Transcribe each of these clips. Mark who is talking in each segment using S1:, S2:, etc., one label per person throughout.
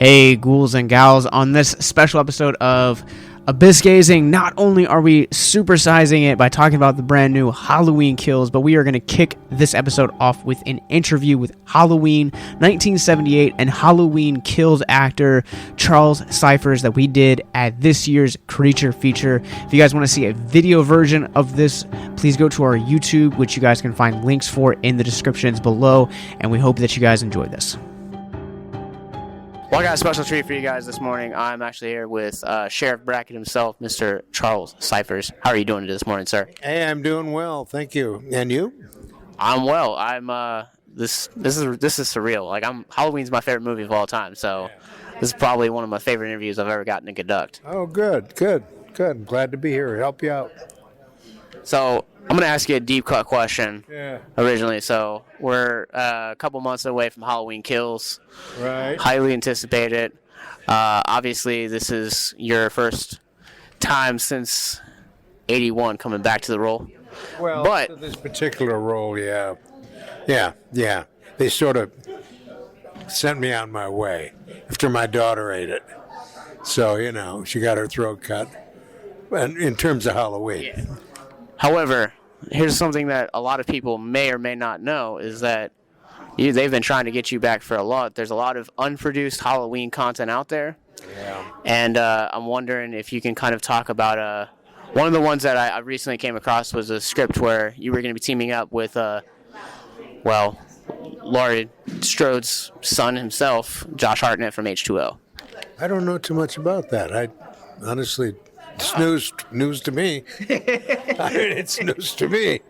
S1: Hey, ghouls and gals, on this special episode of Abyss Gazing, not only are we supersizing it by talking about the brand new Halloween Kills, but we are going to kick this episode off with an interview with Halloween 1978 and Halloween Kills actor Charles-Cyphers that we did at this year's Creature Feature. If you guys want to see a video version of this, please go to our YouTube, which you guys can find links for in the descriptions below, and we hope that you guys enjoy this. Well, I got a special treat for you guys this morning. I'm actually here with Sheriff Brackett himself, Mr. Charles-Cyphers. How are you doing this morning, sir?
S2: Hey, I'm doing well, thank you. And you?
S1: I'm well. This is surreal. Like, Halloween's my favorite movie of all time, so this is probably one of my favorite interviews I've ever gotten to conduct.
S2: Oh, good. I'm glad to be here. Help you out.
S1: So I'm going to ask you a deep cut question originally. So we're a couple months away from Halloween Kills.
S2: Right.
S1: Highly anticipated. Obviously, this is your first time since 81 coming back to the role.
S2: Well,
S1: but
S2: this particular role, yeah. They sort of sent me on my way after my daughter ate it. So, she got her throat cut. And in terms of Halloween.
S1: Yeah. However, here's something that a lot of people may or may not know is that they've been trying to get you back for a lot. There's a lot of unproduced Halloween content out there.
S2: Yeah.
S1: And I'm wondering if you can kind of talk about one of the ones that I recently came across was a script where you were going to be teaming up with, Laurie Strode's son himself, Josh Hartnett from H2O.
S2: I don't know too much about that. I honestly... It's news to me. It's news to me.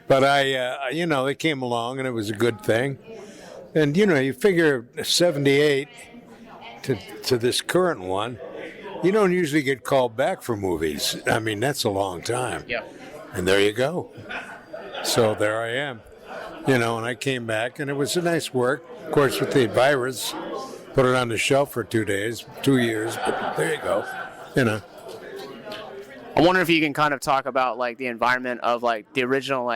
S2: But they came along and it was a good thing. And, you figure 78 to this current one, you don't usually get called back for movies. I mean, that's a long time.
S1: Yeah.
S2: And there you go. So there I am. And I came back and it was a nice work. Of course, with the virus, put it on the shelf for 2 years, but there you go.
S1: I wonder if you can kind of talk about the environment of the original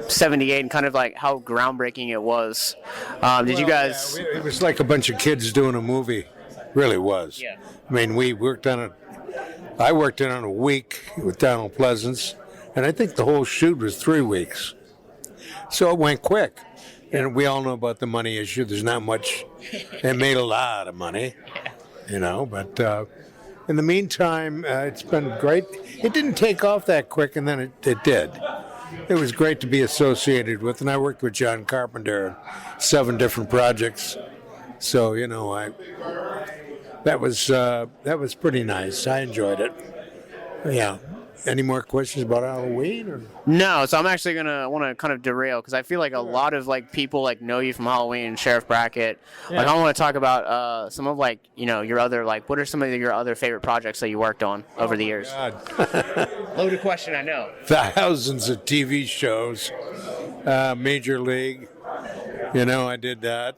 S1: 78 and kind of how groundbreaking it was. Did you guys?
S2: Yeah, it was like a bunch of kids doing a movie. Really was.
S1: Yeah.
S2: I mean, I worked on it on a week with Donald Pleasance, and I think the whole shoot was 3 weeks. So it went quick. And we all know about the money issue. There's not much. They made a lot of money, but. In the meantime, it's been great. It didn't take off that quick, and then it did. It was great to be associated with, and I worked with John Carpenter on 7 different projects. So, that was pretty nice. I enjoyed it. Yeah. Any more questions about Halloween? Or?
S1: No, so I'm actually going to want to kind of derail because I feel like a lot of people know you from Halloween, Sheriff Brackett.
S2: Yeah.
S1: I want to talk about some of your other what are some of your other favorite projects that you worked on over the years?
S2: God.
S1: Loaded question, I know.
S2: Thousands of TV shows, Major League. I did that.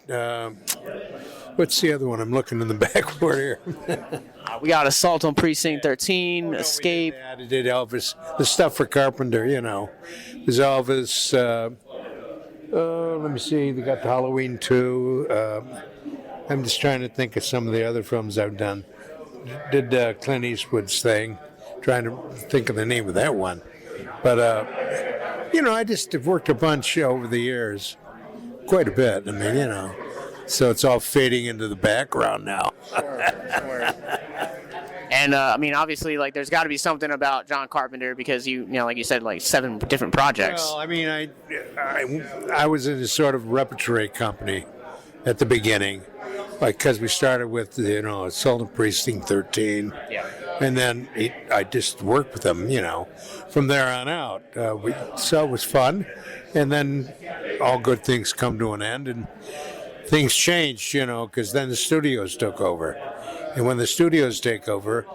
S2: What's the other one? I'm looking in the backboard here.
S1: We got Assault on Precinct 13, Escape.
S2: I did Elvis. The stuff for Carpenter, There's Elvis. Let me see. They got the Halloween 2. I'm just trying to think of some of the other films I've done. Did Clint Eastwood's thing. Trying to think of the name of that one. But, I just have worked a bunch over the years. Quite a bit. I mean, So it's all fading into the background now.
S1: Sure. And, obviously, there's got to be something about John Carpenter because like you said, 7 different projects.
S2: Well, I mean, I was in a sort of repertory company at the beginning, because we started with, Assault on Precinct 13.
S1: Yeah.
S2: And then I just worked with them, from there on out. So it was fun. And then all good things come to an end. And things changed, because then the studios took over. And when the studios take over,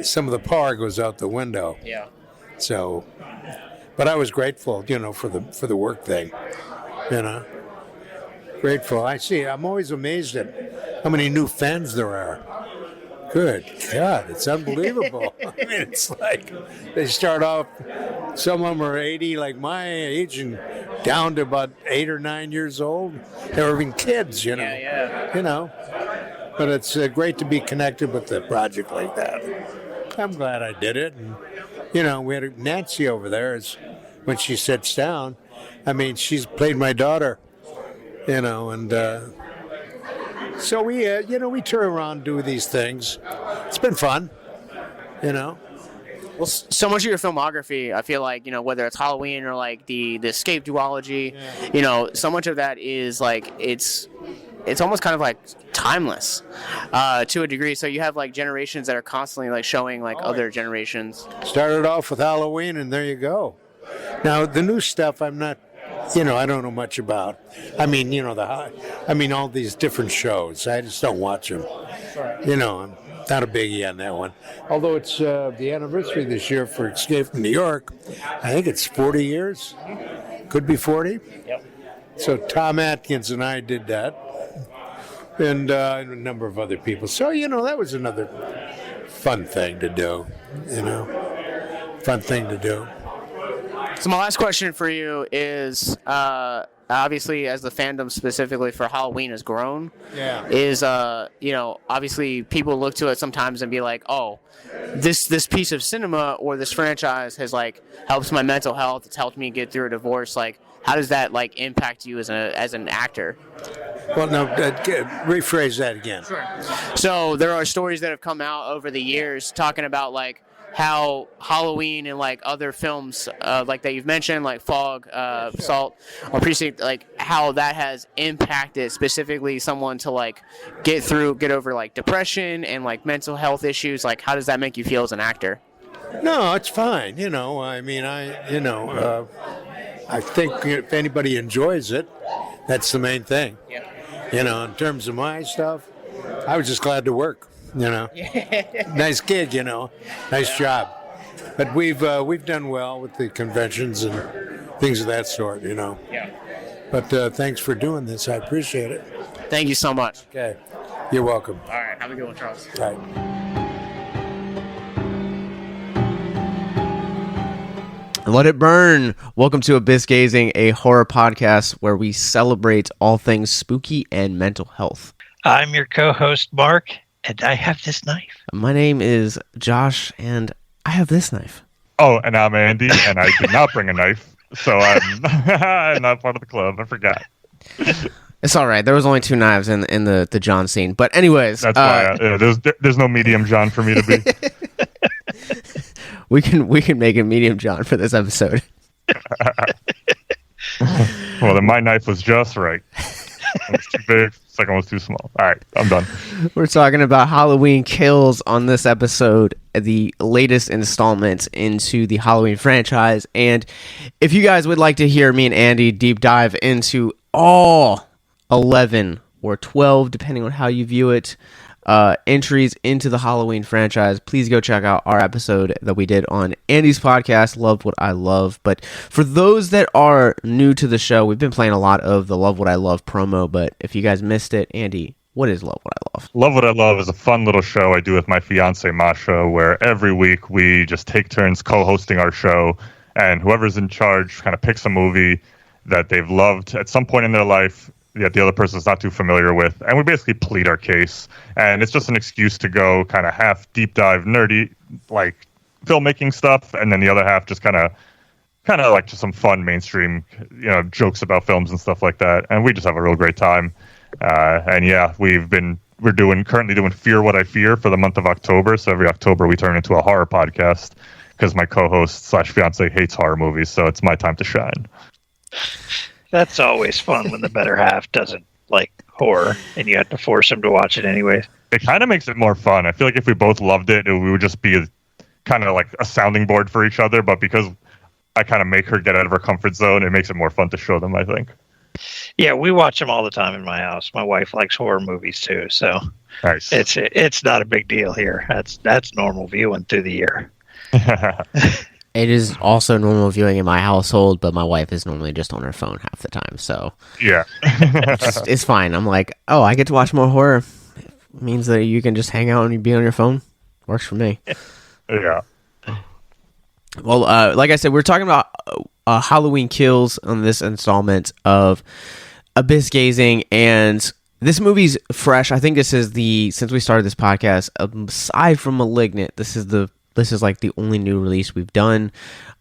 S2: some of the power goes out the window.
S1: Yeah.
S2: So, but I was grateful, for the work thing, Grateful. I'm always amazed at how many new fans there are. Good God, it's unbelievable. I mean, it's like they start off, some of them are 80 like my age and down to about 8 or 9 years old. They were even kids,
S1: Yeah.
S2: You know. But it's great to be connected with a project like that. I'm glad I did it. And, we had Nancy over there. When she sits down, I mean, she's played my daughter, and so we turn around and do these things. It's been fun,
S1: Well, so much of your filmography, I feel like, whether it's Halloween or like the escape duology, so much of that is like it's almost kind of like timeless to a degree. So you have like generations that are constantly like showing like other generations.
S2: Started off with Halloween, and there you go. Now the new stuff, I'm not, I don't know much about. I mean, all these different shows. I just don't watch them. I'm not a biggie on that one. Although it's the anniversary this year for Escape from New York. I think it's 40 years. Could be 40.
S1: Yep.
S2: So Tom Atkins and I did that. And a number of other people. So, that was another fun thing to do. Fun thing to do.
S1: So my last question for you is, obviously, as the fandom specifically for Halloween has grown, is obviously people look to it sometimes and be like, oh, this piece of cinema or this franchise has like helps my mental health. It's helped me get through a divorce. Like, how does that like impact you as an actor?
S2: Well, no, rephrase that again.
S1: Sure. So there are stories that have come out over the years talking about like how Halloween and like other films like that you've mentioned, like Fog, Salt, or Precinct, like how that has impacted specifically someone to like get over like depression and like mental health issues. Like, how does that make you feel as an actor?
S2: No, it's fine. I think if anybody enjoys it, that's the main thing. Yeah. In terms of my stuff, I was just glad to work. Nice gig, nice job. But we've done well with the conventions and things of that sort,
S1: Yeah.
S2: But thanks for doing this. I appreciate it.
S1: Thank you so much.
S2: Okay. You're welcome.
S1: All right. Have a good one, Charles.
S2: All right.
S1: Let it burn. Welcome to Abyss Gazing, a horror podcast where we celebrate all things spooky and mental health.
S3: I'm your co-host, Mark, and I have this knife.
S1: My name is Josh, and I have this knife.
S4: Oh, and I'm Andy, and I did not bring a knife, so I'm not part of the club. I forgot.
S1: It's all right. There was only 2 knives in the John scene. But anyways.
S4: That's why there's no medium John for me to be.
S1: We can make a medium John for this episode.
S4: Well, then my knife was just right. One was too big, second one was too small. All right, I'm done.
S1: We're talking about Halloween Kills on this episode, the latest installment into the Halloween franchise. And if you guys would like to hear me and Andy deep dive into all 11 or 12, depending on how you view it, entries into the Halloween franchise, please go check out our episode that we did on Andy's podcast, Love What I Love. But for those that are new to the show, we've been playing a lot of the Love What I Love promo, but if you guys missed it, Andy, what is Love What I Love?
S4: Love What I Love is a fun little show I do with my fiance Masha, where every week we just take turns co-hosting our show, and whoever's in charge kind of picks a movie that they've loved at some point in their life that the other person's not too familiar with, and we basically plead our case. And it's just an excuse to go kind of half deep dive nerdy, like filmmaking stuff, and then the other half just kind of like just some fun mainstream, jokes about films and stuff like that. And we just have a real great time. And yeah, we're currently doing Fear What I Fear for the month of October. So every October we turn into a horror podcast because my co-host / fiance hates horror movies, so it's my time to shine.
S3: That's always fun when the better half doesn't like horror and you have to force him to watch it anyways.
S4: It kind of makes it more fun. I feel like if we both loved it, we would just be kind of like a sounding board for each other. But because I kind of make her get out of her comfort zone, it makes it more fun to show them, I think.
S3: Yeah, we watch them all the time in my house. My wife likes horror movies too, so
S4: nice.
S3: It's not a big deal here. That's normal viewing through the year.
S1: It is also normal viewing in my household, but my wife is normally just on her phone half the time, so
S4: yeah,
S1: it's fine. I'm like, oh, I get to watch more horror. It means that you can just hang out and be on your phone. Works for me.
S4: Yeah.
S1: Well, like I said, we're talking about Halloween Kills on this installment of Abyss Gazing, and This movie's fresh. I think this is since we started this podcast, aside from Malignant, this is like the only new release we've done.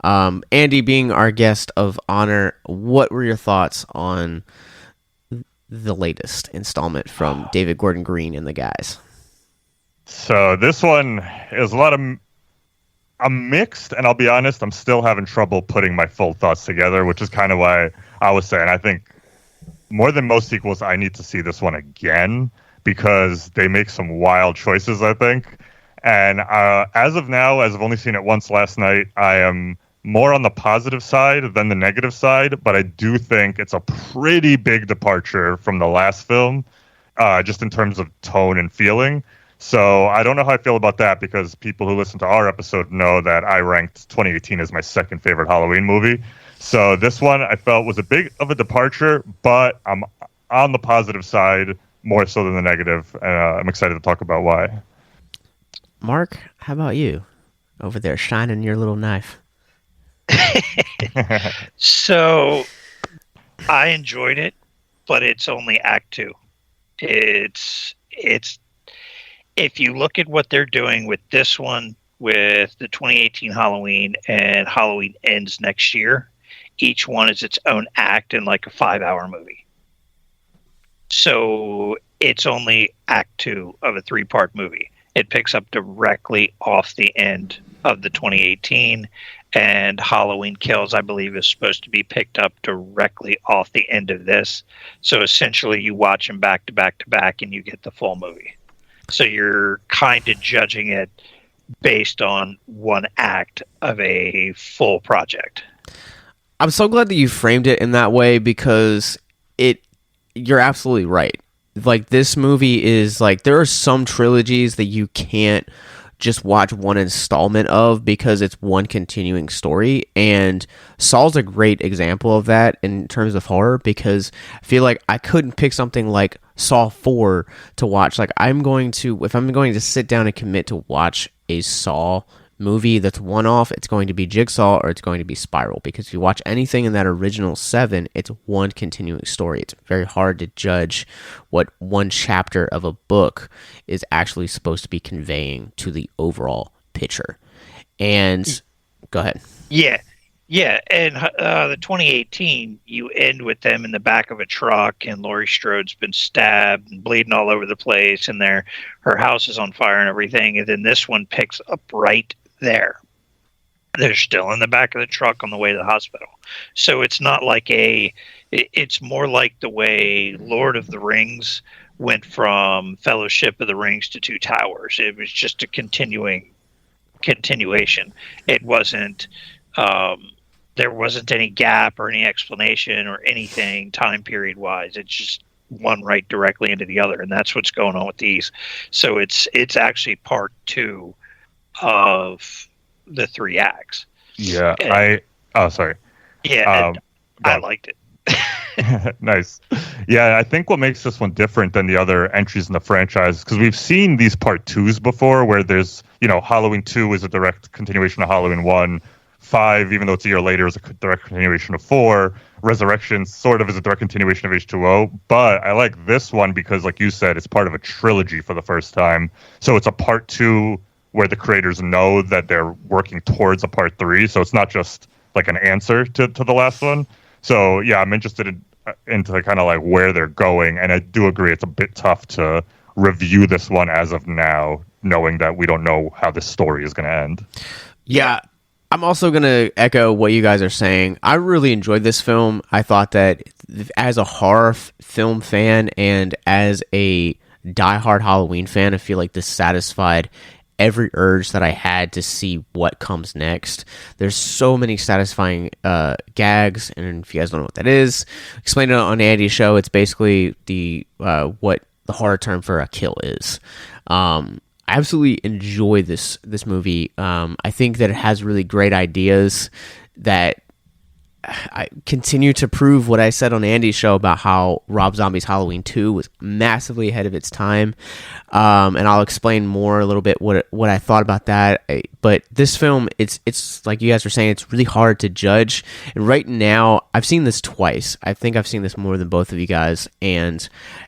S1: Andy, being our guest of honor, what were your thoughts on the latest installment from David Gordon Green and the guys?
S4: So this one is I'm mixed, and I'll be honest, I'm still having trouble putting my full thoughts together, which is kind of why I was saying I think more than most sequels, I need to see this one again because they make some wild choices, I think. And as of now, as I've only seen it once last night, I am more on the positive side than the negative side, but I do think it's a pretty big departure from the last film, just in terms of tone and feeling. So I don't know how I feel about that because people who listen to our episode know that I ranked 2018 as my second favorite Halloween movie. So this one I felt was a big of a departure, but I'm on the positive side more so than the negative. I'm excited to talk about why.
S1: Mark, how about you? Over there shining your little knife.
S3: So I enjoyed it, but it's only Act 2. It's if you look at what they're doing with this one, with the 2018 Halloween and Halloween Ends next year, each one is its own act in like a 5-hour movie. So it's only Act 2 of a 3-part movie. It picks up directly off the end of the 2018, and Halloween Kills, I believe, is supposed to be picked up directly off the end of this. So essentially you watch them back to back to back and you get the full movie. So you're kind of judging it based on one act of a full project.
S1: I'm so glad that you framed it in that way because you're absolutely right. Like, this movie is like, there are some trilogies that you can't just watch one installment of because it's one continuing story, and Saw's a great example of that in terms of horror because I feel like I couldn't pick something like Saw 4 to watch. Like, if I'm going to sit down and commit to watch a Saw movie that's one-off, it's going to be Jigsaw or it's going to be Spiral, because if you watch anything in that original 7, it's one continuing story. It's very hard to judge what one chapter of a book is actually supposed to be conveying to the overall picture. And go ahead.
S3: Yeah, and the 2018, you end with them in the back of a truck, and Laurie Strode's been stabbed and bleeding all over the place, and her house is on fire and everything. And then this one picks up right there. They're still in the back of the truck on the way to the hospital. So it's not like it's more like the way Lord of the Rings went from Fellowship of the Rings to Two Towers. It was just a continuation. It wasn't, there wasn't any gap or any explanation or anything time period wise. It's just one right directly into the other. And that's what's going on with these. So it's actually part 2 of the 3 acts.
S4: Yeah, sorry.
S3: Yeah, I liked it.
S4: Nice. Yeah, I think what makes this one different than the other entries in the franchise, because we've seen these part 2s before where there's, Halloween 2 is a direct continuation of Halloween 1. 5, even though it's a year later, is a direct continuation of 4. Resurrection sort of is a direct continuation of H2O. But I like this one because, like you said, it's part of a trilogy for the first time. So it's a part 2 where the creators know that they're working towards a part 3. So it's not just like an answer to the last one. So yeah, I'm interested into kind of like where they're going. And I do agree it's a bit tough to review this one as of now, knowing that we don't know how this story is going to end.
S1: Yeah. I'm also going to echo what you guys are saying. I really enjoyed this film. I thought that as a horror film fan and as a diehard Halloween fan, I feel like this satisfied every urge that I had to see what comes next. There's so many satisfying gags, and if you guys don't know what that is, explain it on Andy's show. It's basically what the horror term for a kill is. I absolutely enjoy this movie. I think that it has really great ideas that I continue to prove what I said on Andy's show about how Rob Zombie's Halloween 2 was massively ahead of its time. And I'll explain more a little bit what I thought about that. but this film, it's like you guys were saying, it's really hard to judge. And right now, I've seen this twice. I think I've seen this more than both of you guys. And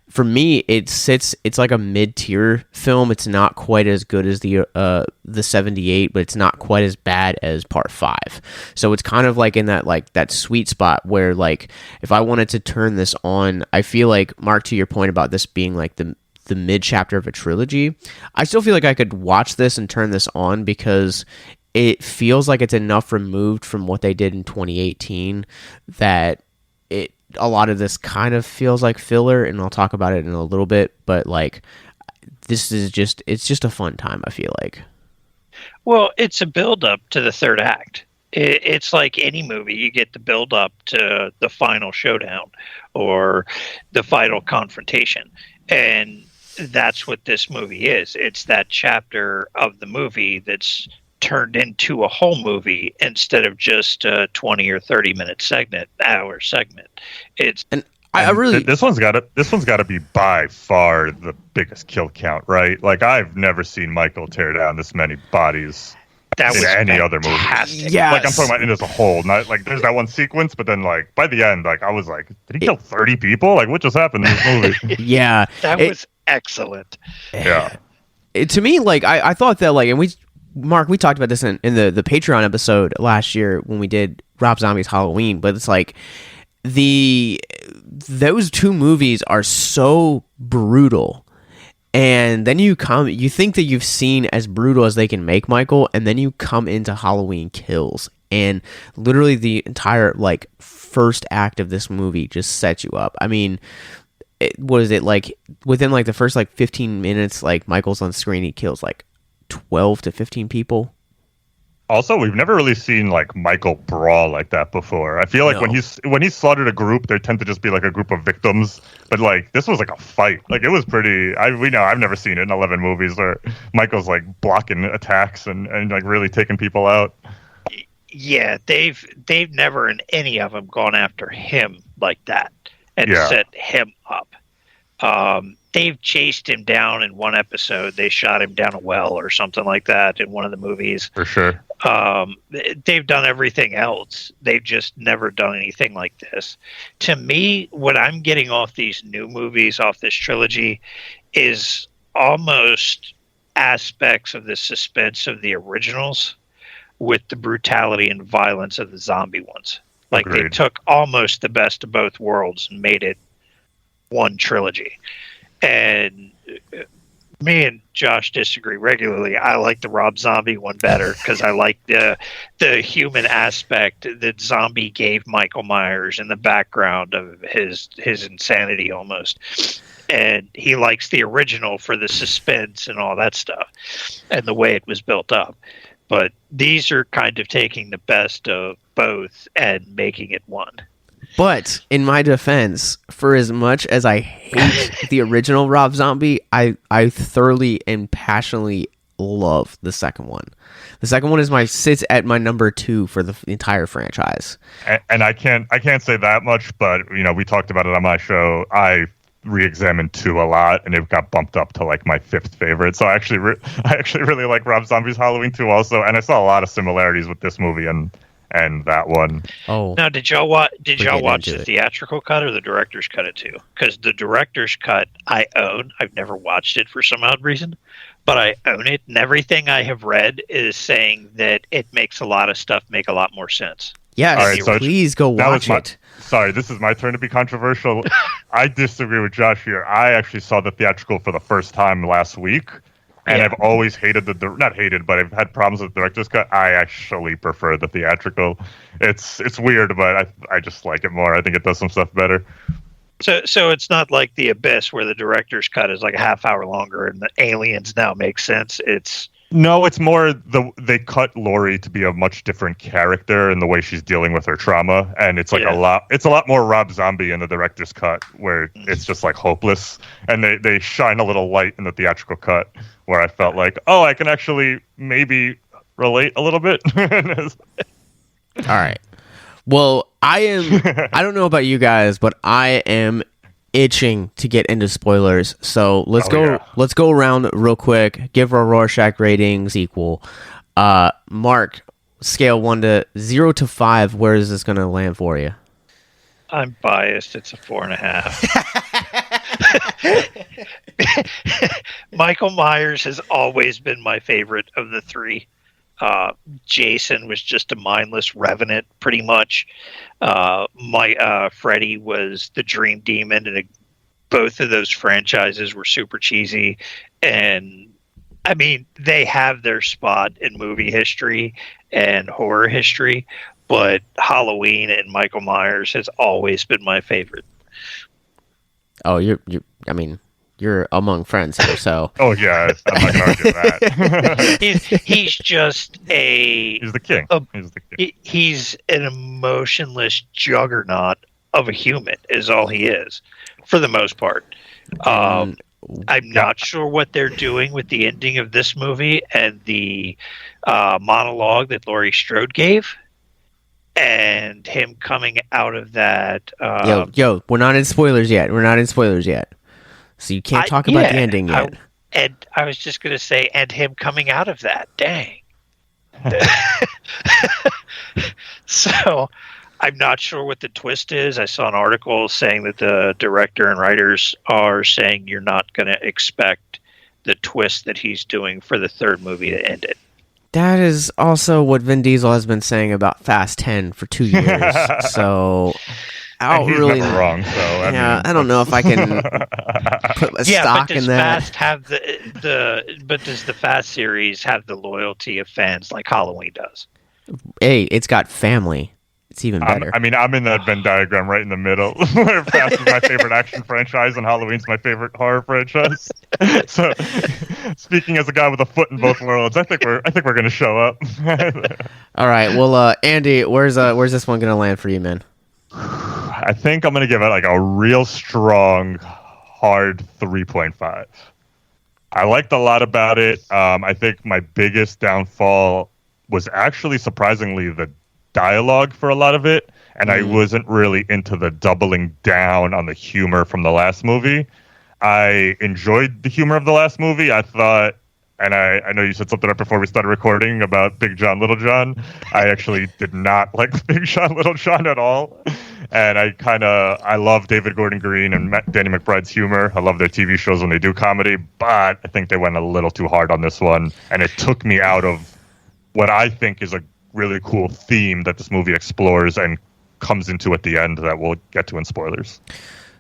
S1: for me, it's like a mid-tier film. It's not quite as good as the 78, but it's not quite as bad as Part 5. So it's kind of like in that sweet spot where, like, if I wanted to turn this on, I feel like, Mark, to your point about this being like the mid-chapter of a trilogy, I still feel like I could watch this and turn this on because it feels like it's enough removed from what they did in 2018 that a lot of this kind of feels like filler, and I'll talk about it in a little bit, but like it's just a fun time, I feel like.
S3: Well, it's a build-up to the third act. It's like any movie. You get the build-up to the final showdown or the final confrontation, and that's what this movie is. It's that chapter of the movie that's turned into a whole movie instead of just a 20 or 30 minute hour segment.
S1: I really,
S4: this one's got to be by far the biggest kill count, right? Like, I've never seen Michael tear down this many bodies in any other movie.
S1: Yes.
S4: Like, I'm talking about it as a whole. Not like there's that one sequence, but then like by the end, like I was like, did he kill 30 people? Like, what just happened in this movie?
S1: Yeah,
S3: that was excellent.
S4: Yeah.
S1: To me, like I thought that, like, and Mark, we talked about this in the Patreon episode last year when we did Rob Zombie's Halloween, but it's like those two movies are so brutal, and then you think that you've seen as brutal as they can make Michael, and then you come into Halloween Kills, and literally the entire like first act of this movie just sets you up. I mean, what is it, like within like the first like 15 minutes, like Michael's on screen, he kills like 12 to 15 people.
S4: Also, we've never really seen like Michael brawl like that before. I feel like when he's slaughtered a group, there tend to just be like a group of victims. But like this was like a fight. Like, it was pretty. I've never seen it in 11 movies where Michael's like blocking attacks and like really taking people out.
S3: Yeah, they've never in any of them gone after him like that and set him up. They've chased him down in one episode. They shot him down a well or something like that in one of the movies.
S4: For sure.
S3: They've done everything else. They've just never done anything like this. To me, what I'm getting off these new movies, off this trilogy, is almost aspects of the suspense of the originals with the brutality and violence of the zombie ones. Like,
S4: Agreed.
S3: They took almost the best of both worlds and made it one trilogy. And me and Josh disagree regularly. I like the Rob Zombie one better because I like the human aspect that Zombie gave Michael Myers in the background of his insanity almost. And he likes the original for the suspense and all that stuff and the way it was built up. But these are kind of taking the best of both and making it one.
S1: But in my defense, for as much as I hate the original Rob Zombie, I thoroughly and passionately love the second one. The second one sits at my number 2 for the entire franchise.
S4: And I can't say that much, but we talked about it on my show. I re-examined 2 a lot, and it got bumped up to like my 5th favorite. So I actually really like Rob Zombie's Halloween 2 also, and I saw a lot of similarities with this movie and that one.
S1: Oh,
S3: now did y'all watch the theatrical cut or the director's cut it too? Because the director's cut I own. I've never watched it for some odd reason, but I own it, and everything I have read is saying that it makes a lot of stuff make a lot more sense.
S1: Yes,
S4: all right, so
S1: please go watch it.
S4: Sorry, this is my turn to be controversial. I disagree with Josh here. I actually saw the theatrical for the first time last week. And I've always hated not hated, but I've had problems with the director's cut. I actually prefer the theatrical. It's weird, but I just like it more. I think it does some stuff better.
S3: So it's not like The Abyss where the director's cut is like a half hour longer and the aliens now make sense.
S4: No, it's more they cut Laurie to be a much different character in the way she's dealing with her trauma, and it's like a lot more Rob Zombie in the director's cut where it's just like hopeless, and they shine a little light in the theatrical cut where I felt like, oh, I can actually maybe relate a little bit.
S1: All right. Well, I don't know about you guys, but I am itching to get into spoilers. So let's go around real quick. Give our Rorschach ratings equal. Mark, scale 0 to 5, where is this going to land for you?
S3: I'm biased. It's a 4.5. Michael Myers has always been my favorite of the three. Jason was just a mindless revenant, pretty much. Freddy was the dream demon, and both of those franchises were super cheesy. And I mean, they have their spot in movie history and horror history, but Halloween and Michael Myers has always been my favorite.
S1: Oh, you're among friends here, so.
S4: Oh yeah, I'm not gonna argue that.
S3: he's just
S4: he's the king.
S3: He's an emotionless juggernaut of a human, is all he is, for the most part. I'm not sure what they're doing with the ending of this movie and the monologue that Laurie Strode gave, and him coming out of that.
S1: Yo, we're not in spoilers yet. So you can't talk about the ending yet.
S3: And I was just going to say, and him coming out of that. Dang. So I'm not sure what the twist is. I saw an article saying that the director and writers are saying you're not going to expect the twist that he's doing for the third movie to end it.
S1: That is also what Vin Diesel has been saying about Fast 10 for 2 years. So
S4: he's never wrong. So
S1: I don't know if I can put a stock in that.
S3: Fast have but does the Fast series have the loyalty of fans like Halloween does?
S1: Hey, it's got family. It's even better.
S4: I'm in that Venn diagram right in the middle, where Fast is my favorite action franchise and Halloween's my favorite horror franchise. So, speaking as a guy with a foot in both worlds, I think we're going to show up.
S1: All right. Well, Andy, where's this one going to land for you, man?
S4: I think I'm going to give it like a real strong, hard 3.5. I liked a lot about it. I think my biggest downfall was actually surprisingly the dialogue for a lot of it, and I wasn't really into the doubling down on the humor from the last movie. I enjoyed the humor of the last movie. I thought, and I know you said something up before we started recording about Big John, Little John. I actually did not like Big John, Little John at all. And I love David Gordon Green and Danny McBride's humor. I love their TV shows when they do comedy, but I think they went a little too hard on this one, and it took me out of what I think is a really cool theme that this movie explores and comes into at the end that we'll get to in spoilers.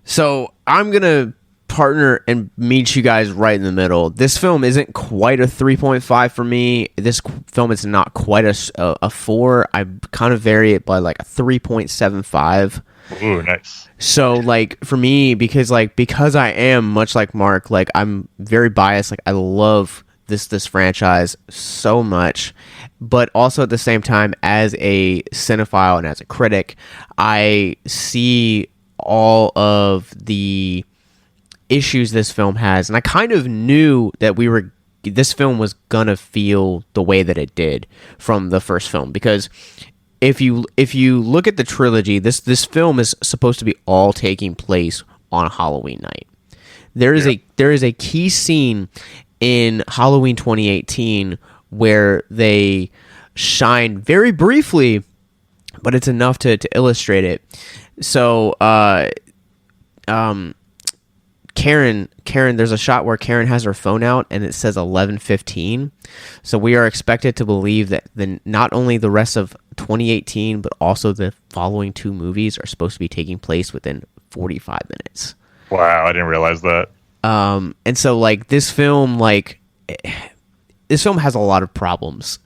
S4: So I'm going to partner and meet you guys right in the middle. This film isn't quite a 3.5 for me. This film is not quite a 4. I kind of vary it by like a 3.75. Ooh, nice.
S1: So like for me, because I am much like Mark, like I'm very biased. Like I love this franchise so much, but also at the same time, as a cinephile and as a critic, I see all of the issues this film has, and I kind of knew that this film was gonna feel the way that it did from the first film, because if you look at the trilogy, this film is supposed to be all taking place on Halloween night. There is a key scene in Halloween 2018 where they shine very briefly, but it's enough to illustrate it. So Karen, there's a shot where Karen has her phone out and it says 11:15. So we are expected to believe that not only the rest of 2018, but also the following 2 movies are supposed to be taking place within 45 minutes.
S4: Wow, I didn't realize that.
S1: And so like this film has a lot of problems,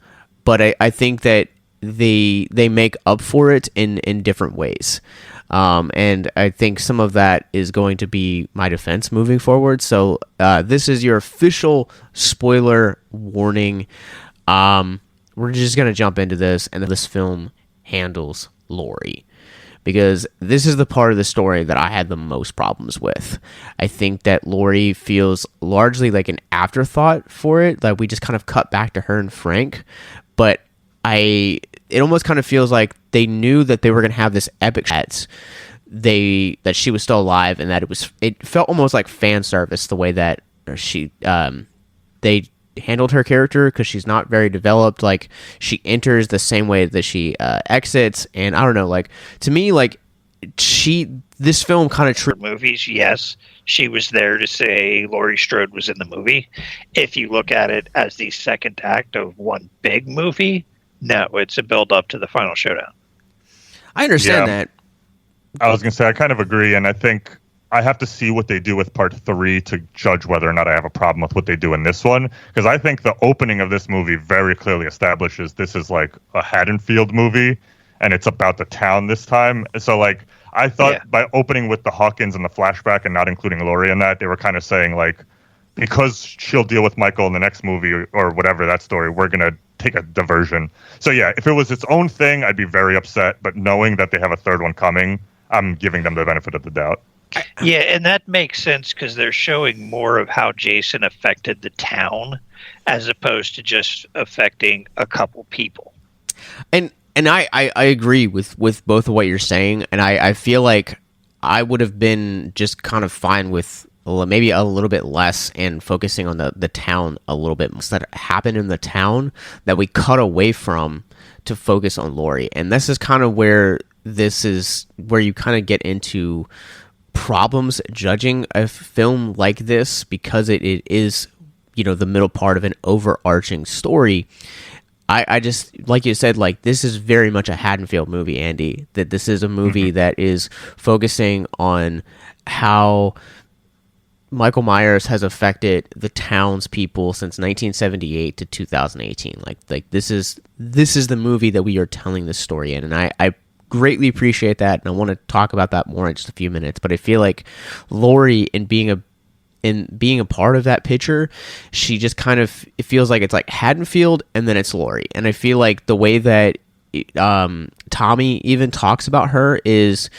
S1: but I think that they make up for it in different ways. And I think some of that is going to be my defense moving forward. So this is your official spoiler warning. We're just going to jump into this, and this film handles Laurie, because this is the part of the story that I had the most problems with. I think that Laurie feels largely like an afterthought for it. Like we just kind of cut back to her and Frank, but it almost kind of feels like they knew that they were going to have this epic that she was still alive, and that it felt almost like fan service the way that they handled her character, because she's not very developed. Like, she enters the same way that she exits, and I don't know, like, to me, like, this film kind of
S3: movies, yes, she was there to say Laurie Strode was in the movie. If you look at it as the second act of one big movie, no, it's a build up to the final showdown.
S1: I understand that.
S4: I was going to say, I kind of agree, and I think I have to see what they do with part 3 to judge whether or not I have a problem with what they do in this one, because I think the opening of this movie very clearly establishes this is like a Haddonfield movie, and it's about the town this time. So, like, I thought by opening with the Hawkins and the flashback and not including Laurie in that, they were kind of saying, like, because she'll deal with Michael in the next movie or whatever that story, we're going to take a diversion. So, yeah, if it was its own thing, I'd be very upset. But knowing that they have a third one coming, I'm giving them the benefit of the doubt.
S3: Yeah, and that makes sense because they're showing more of how Jason affected the town as opposed to just affecting a couple people.
S1: And I agree with both of what you're saying, and I feel like I would have been just kind of fine with maybe a little bit less and focusing on the town a little bit more that happened in the town that we cut away from to focus on Laurie. And this is kind of where you kind of get into problems judging a film like this, because it is, you know, the middle part of an overarching story. I just, like you said, like, this is very much a Haddonfield movie, Andy. That this is a movie that is focusing on how Michael Myers has affected the townspeople since 1978 to 2018. Like this is the movie that we are telling this story in, and I greatly appreciate that, and I want to talk about that more in just a few minutes. But I feel like Laurie, in being a part of that picture, she just kind of, it feels like it's like Haddonfield and then it's Laurie. And I feel like the way that Tommy even talks about her is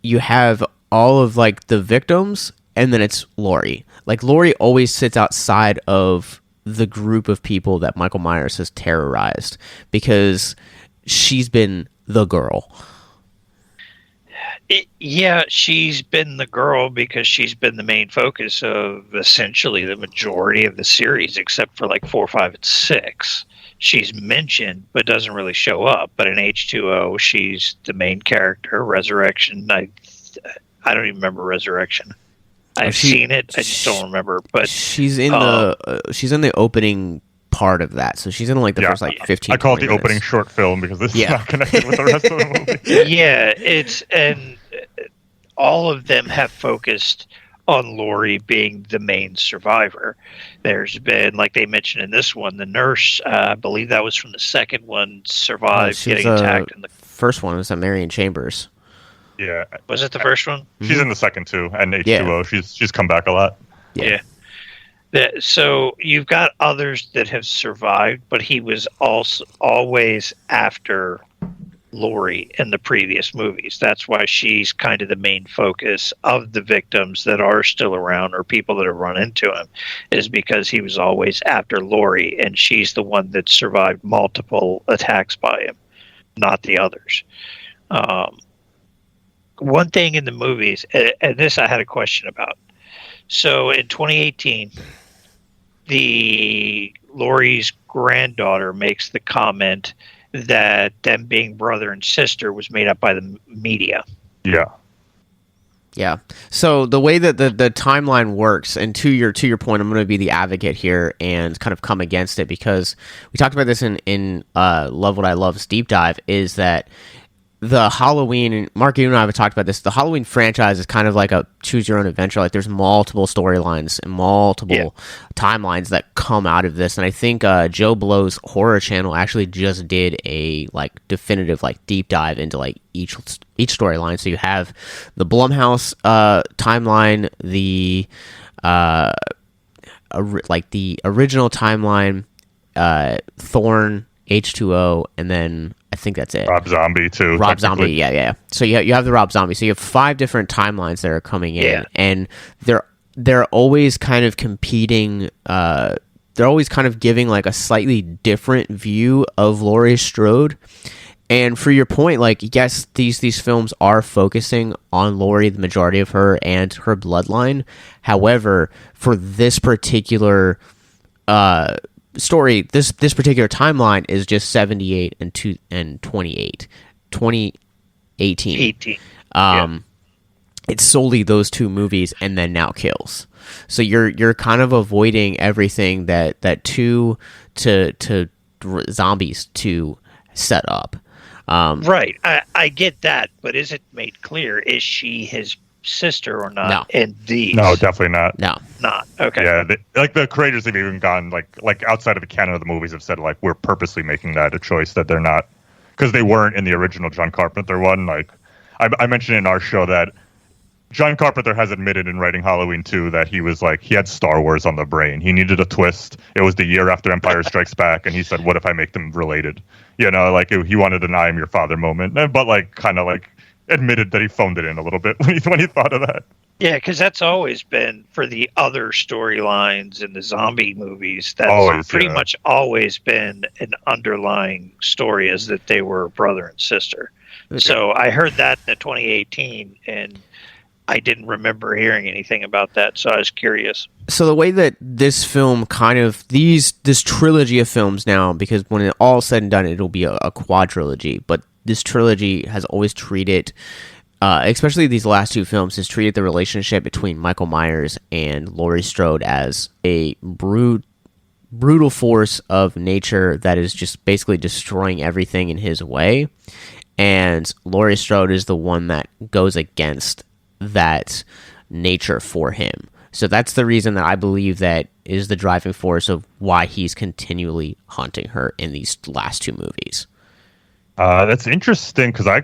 S1: you have all of like the victims and then it's Laurie. Like, Laurie always sits outside of the group of people that Michael Myers has terrorized because she's been the girl.
S3: She's been the girl because she's been the main focus of essentially the majority of the series, except for like 4, 5, and 6. She's mentioned, but doesn't really show up. But in H2O, she's the main character. Resurrection, I don't even remember Resurrection. I've seen it, I just don't remember. But
S1: she's in the opening part of that, so she's in like the first like 15.
S4: I call it the
S1: minutes.
S4: Opening short film because this is not connected with the rest of the movie.
S3: And all of them have focused on Laurie being the main survivor. There's been, like they mentioned in this one, the nurse, I believe that was from the second one, survived getting attacked in the
S1: first one. Was that Marion Chambers?
S4: Yeah,
S3: was it the first one?
S4: She's in the second too, and H2O. She's come back a lot.
S3: Yeah. So you've got others that have survived, but he was also always after Laurie in the previous movies. That's why she's kind of the main focus of the victims that are still around or people that have run into him, is because he was always after Laurie, and she's the one that survived multiple attacks by him, not the others. One thing in the movies, and this I had a question about. So in 2018, Laurie's granddaughter makes the comment that them being brother and sister was made up by the media.
S1: Yeah. So the way that the timeline works, and to your point, I'm going to be the advocate here and kind of come against it, because we talked about this in Love What I Love's deep dive, is that the Halloween, and Mark, you and I have talked about this, the Halloween franchise is kind of like a choose your own adventure. Like, there's multiple storylines and multiple timelines that come out of this. And I think Joe Blow's horror channel actually just did a like definitive like deep dive into like each storyline. So you have the Blumhouse timeline, the the original timeline, Thorn, H2O, and then I think that's it.
S4: Rob Zombie too.
S1: Rob Zombie, yeah. So you have the Rob Zombie. So you have 5 different timelines that are coming in, and they're always kind of competing. They're always kind of giving like a slightly different view of Laurie Strode. And for your point, like, yes, these films are focusing on Laurie, the majority of her and her bloodline. However, for this particular story, this particular timeline is just 78 and 28, 2018.
S3: 18. Yeah.
S1: It's solely those two movies, and then Now Kills. So you're kind of avoiding everything that two to zombies to set up.
S3: Right. I get that, but is it made clear? Is she his sister or not?
S1: No.
S3: In these?
S4: No, definitely not.
S1: No.
S3: Not. Okay.
S4: Yeah, the creators have even gone like outside of the canon of the movies have said like we're purposely making that a choice that they're not, because they weren't in the original John Carpenter one. Like I mentioned in our show that John Carpenter has admitted in writing Halloween 2 that he was like, he had Star Wars on the brain. He needed a twist. It was the year after Empire Strikes Back, and he said, what if I make them related? You know, like he wanted an I am your father moment, but like kind of like admitted that he phoned it in a little bit when he thought of that.
S3: Yeah, because that's always been for the other storylines in the zombie movies. That's pretty much always been an underlying story, is that they were brother and sister. Okay. So I heard that in the 2018, and I didn't remember hearing anything about that, so I was curious.
S1: So the way that this film this trilogy of films now, because when it all said and done, it'll be a quadrilogy, but this trilogy has always treated, especially these last two films, has treated the relationship between Michael Myers and Laurie Strode as a brutal force of nature that is just basically destroying everything in his way, and Laurie Strode is the one that goes against that nature for him. So that's the reason that I believe that is the driving force of why he's continually haunting her in these last two movies.
S4: That's interesting, because I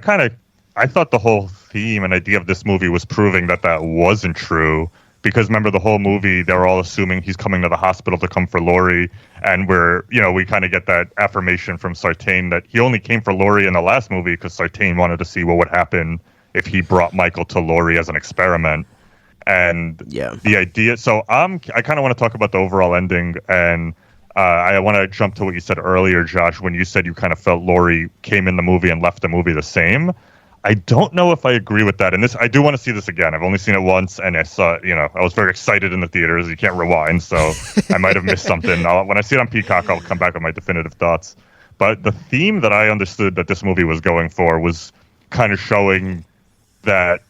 S4: thought the whole theme and idea of this movie was proving that wasn't true. Because remember, the whole movie, they're all assuming he's coming to the hospital to come for Laurie, and we kind of get that affirmation from Sartain that he only came for Laurie in the last movie because Sartain wanted to see what would happen if he brought Michael to Laurie as an experiment. And the idea, so I kind of want to talk about the overall ending, and I want to jump to what you said earlier, Josh, when you said you kind of felt Laurie came in the movie and left the movie the same. I don't know if I agree with that. And I do want to see this again. I've only seen it once, and I saw, I was very excited in the theaters. You can't rewind, so I might have missed something. When I see it on Peacock, I'll come back with my definitive thoughts. But the theme that I understood that this movie was going for was kind of showing that,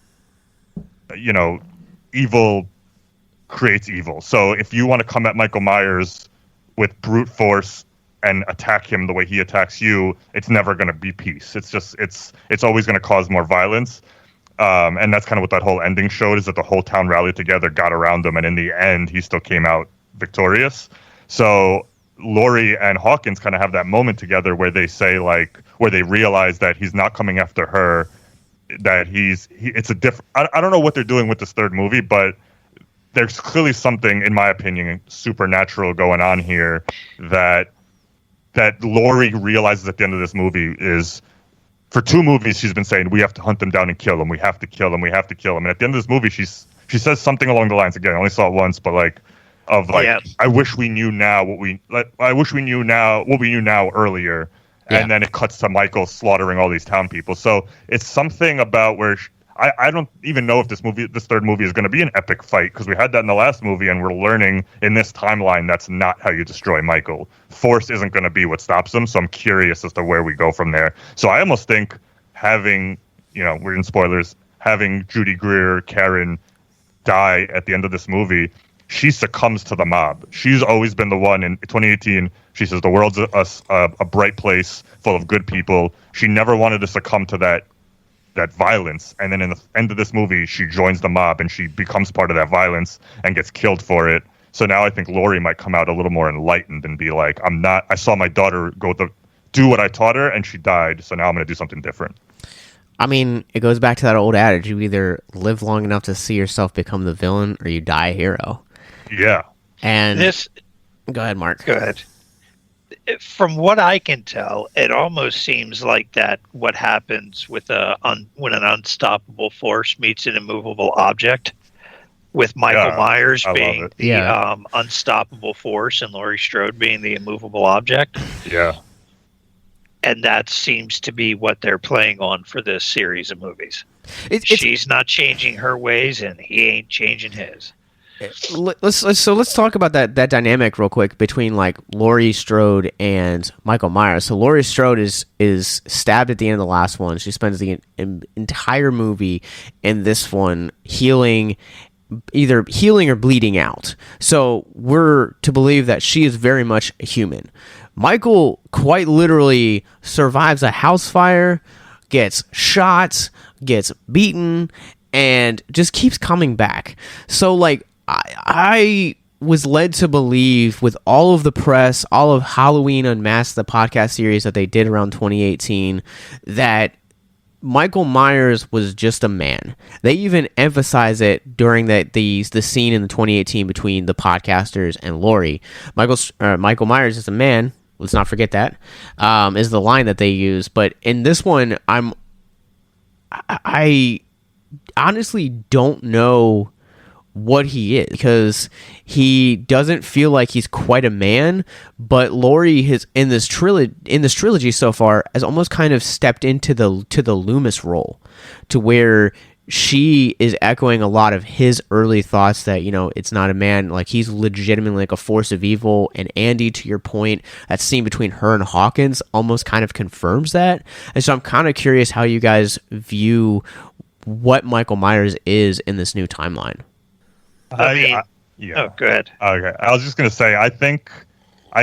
S4: evil creates evil. So if you want to come at Michael Myers with brute force and attack him the way he attacks you, it's never going to be peace. It's just, it's always going to cause more violence. And that's kind of what that whole ending showed, is that the whole town rallied together, got around him, and in the end, he still came out victorious. So Laurie and Hawkins kind of have that moment together where they say, where they realize that he's not coming after her, that it's a different, I don't know what they're doing with this third movie, but there's clearly something, in my opinion, supernatural going on here that Laurie realizes at the end of this movie is, for 2 movies, she's been saying, we have to hunt them down and kill them. We have to kill them. We have to kill them. And at the end of this movie, she says something along the lines, again, I only saw it once, but I wish we knew now what we knew now earlier. Yeah. And then it cuts to Michael slaughtering all these town people. So it's something about where I don't even know if this third movie is going to be an epic fight, because we had that in the last movie, and we're learning in this timeline that's not how you destroy Michael. Force isn't going to be what stops him. So I'm curious as to where we go from there. So I almost think having, we're in spoilers, having Judy Greer, Karen, die at the end of this movie, she succumbs to the mob. She's always been the one in 2018. She says the world's a bright place full of good people. She never wanted to succumb to that violence. And then in the end of this movie, she joins the mob and she becomes part of that violence and gets killed for it. So now I think Laurie might come out a little more enlightened and be like, I saw my daughter do what I taught her and she died. So now I'm going to do something different.
S1: I mean, it goes back to that old adage. You either live long enough to see yourself become the villain or you die a hero.
S4: Yeah.
S1: And go ahead, Mark.
S3: Go ahead. From what I can tell, it almost seems like that what happens with when an unstoppable force meets an immovable object, with Michael Myers being the unstoppable force and Laurie Strode being the immovable object.
S4: Yeah.
S3: And that seems to be what they're playing on for this series of movies. She's not changing her ways, and he ain't changing his.
S1: let's talk about that dynamic real quick between like Laurie Strode and Michael Myers. So Laurie Strode is stabbed at the end of the last one. She spends the entire movie in this one either healing or bleeding out. So we're to believe that she is very much a human. Michael quite literally survives a house fire, gets shot, gets beaten, and just keeps coming back. So like I was led to believe with all of the press, all of Halloween Unmasked, the podcast series that they did around 2018, that Michael Myers was just a man. They even emphasize it during the scene in the 2018 between the podcasters and Laurie. Michael Myers is a man. Let's not forget that. Is the line that they use. But in this one, I honestly don't know what he is, because he doesn't feel like he's quite a man, but Laurie has in this trilogy so far has almost kind of stepped into the Loomis role, to where she is echoing a lot of his early thoughts that, you know, it's not a man, like he's legitimately like a force of evil. And Andy, to your point, that scene between her and Hawkins almost kind of confirms that. And so I'm kind of curious how you guys view what Michael Myers is in this new timeline.
S3: Yeah. Oh, go ahead.
S4: Okay. I was just going to say, I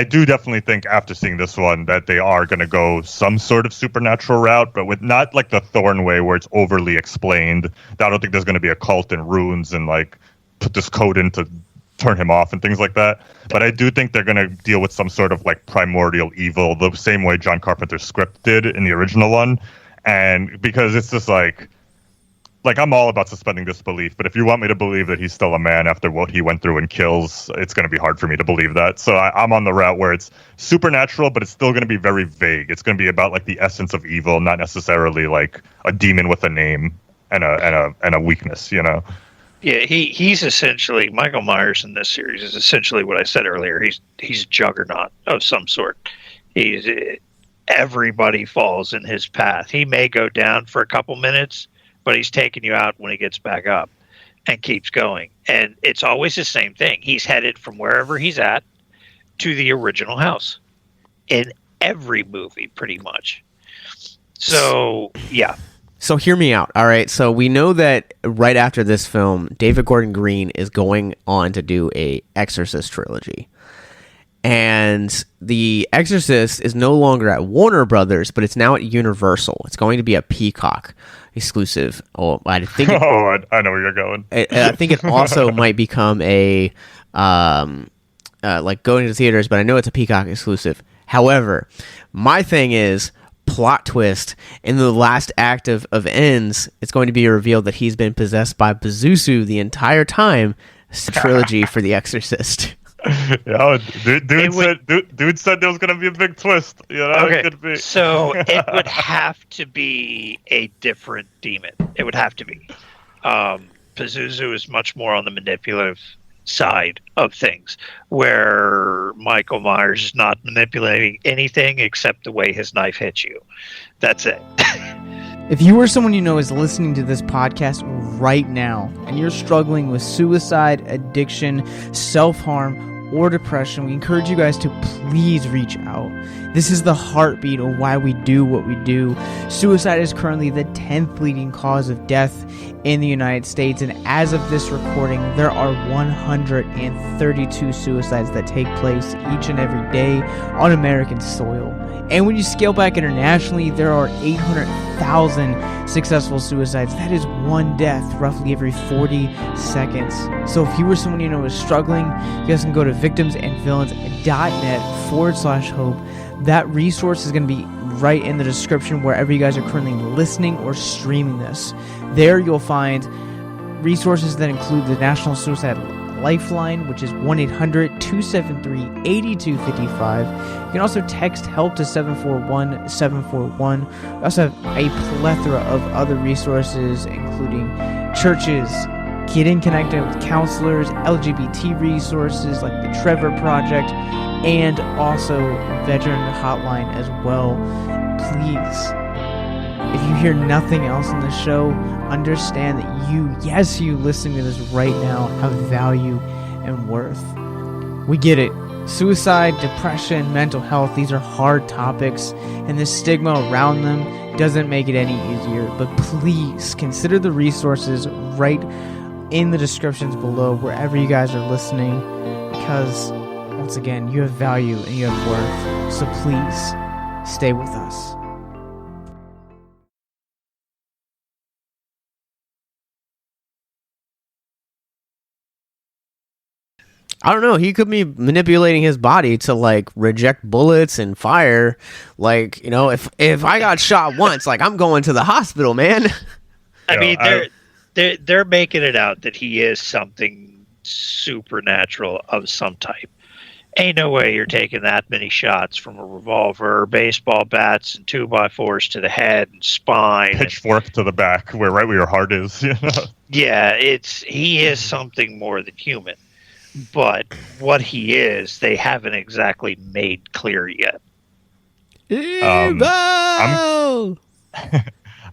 S4: do definitely think after seeing this one that they are going to go some sort of supernatural route, but with not like the Thorn way where it's overly explained. I don't think there's going to be a cult and runes and like put this code in to turn him off and things like that. But I do think they're going to deal with some sort of like primordial evil, the same way John Carpenter's script did in the original one. And because it's just like I'm all about suspending disbelief, but if you want me to believe that he's still a man after what he went through in Kills, it's going to be hard for me to believe that. So I'm on the route where it's supernatural, but it's still going to be very vague. It's going to be about like the essence of evil, not necessarily like a demon with a name and a weakness, you know?
S3: Yeah, he's essentially, Michael Myers in this series is essentially what I said earlier. He's a juggernaut of some sort. Everybody falls in his path. He may go down for a couple minutes, but he's taking you out when he gets back up and keeps going. And it's always the same thing. He's headed from wherever he's at to the original house in every movie, pretty much. So, yeah.
S1: So hear me out, all right? So we know that right after this film, David Gordon Green is going on to do a Exorcist trilogy. And The Exorcist is no longer at Warner Brothers, but it's now at Universal. It's going to be a Peacock exclusive. Oh, I think.
S4: I know where you're going.
S1: I think it also might become a like going to theaters, but I know it's a Peacock exclusive. However, my thing is, plot twist, in the last act of Ends, it's going to be revealed that he's been possessed by Pazuzu the entire time. It's a trilogy for The Exorcist.
S4: Yeah, dude said there was going to be a big twist. You know,
S3: okay,
S4: it could be.
S3: So it would have to be a different demon. It would have to be. Pazuzu is much more on the manipulative side of things, where Michael Myers is not manipulating anything except the way his knife hits you. That's it.
S5: If you or someone you know is listening to this podcast right now and you're struggling with suicide, addiction, self-harm, or depression, we encourage you guys to please reach out. This is the heartbeat of why we do what we do. Suicide is currently the 10th leading cause of death in the United States, and as of this recording, there are 132 suicides that take place each and every day on American soil. And when you scale back internationally, there are 800,000 successful suicides. That is one death roughly every 40 seconds. So if you or someone you know is struggling, you guys can go to victimsandvillains.net/hope. That resource is going to be right in the description wherever you guys are currently listening or streaming this. There you'll find resources that include the National Suicide Lifeline, which is 1-800-273-8255. You can also text HELP to 741-741. We also have a plethora of other resources, including churches, getting connected with counselors, LGBT resources like the Trevor Project, and also veteran hotline as well. Please If you hear nothing else in the show, understand that you listening to this right now, have value and worth. We get it. Suicide, depression, mental health, these are hard topics, and the stigma around them doesn't make it any easier. But please consider the resources right in the descriptions below, wherever you guys are listening, because, once again, you have value and you have worth. So please, stay with us.
S1: I don't know. He could be manipulating his body to like reject bullets and fire. Like, you know, if I got shot once, like I'm going to the hospital, man.
S3: I mean, they're making it out that he is something supernatural of some type. Ain't no way you're taking that many shots from a revolver, baseball bats, and 2x4s to the head and spine,
S4: pitchfork to the back, where your heart is. You know?
S3: Yeah, he is something more than human. But what he is, they haven't exactly made clear yet.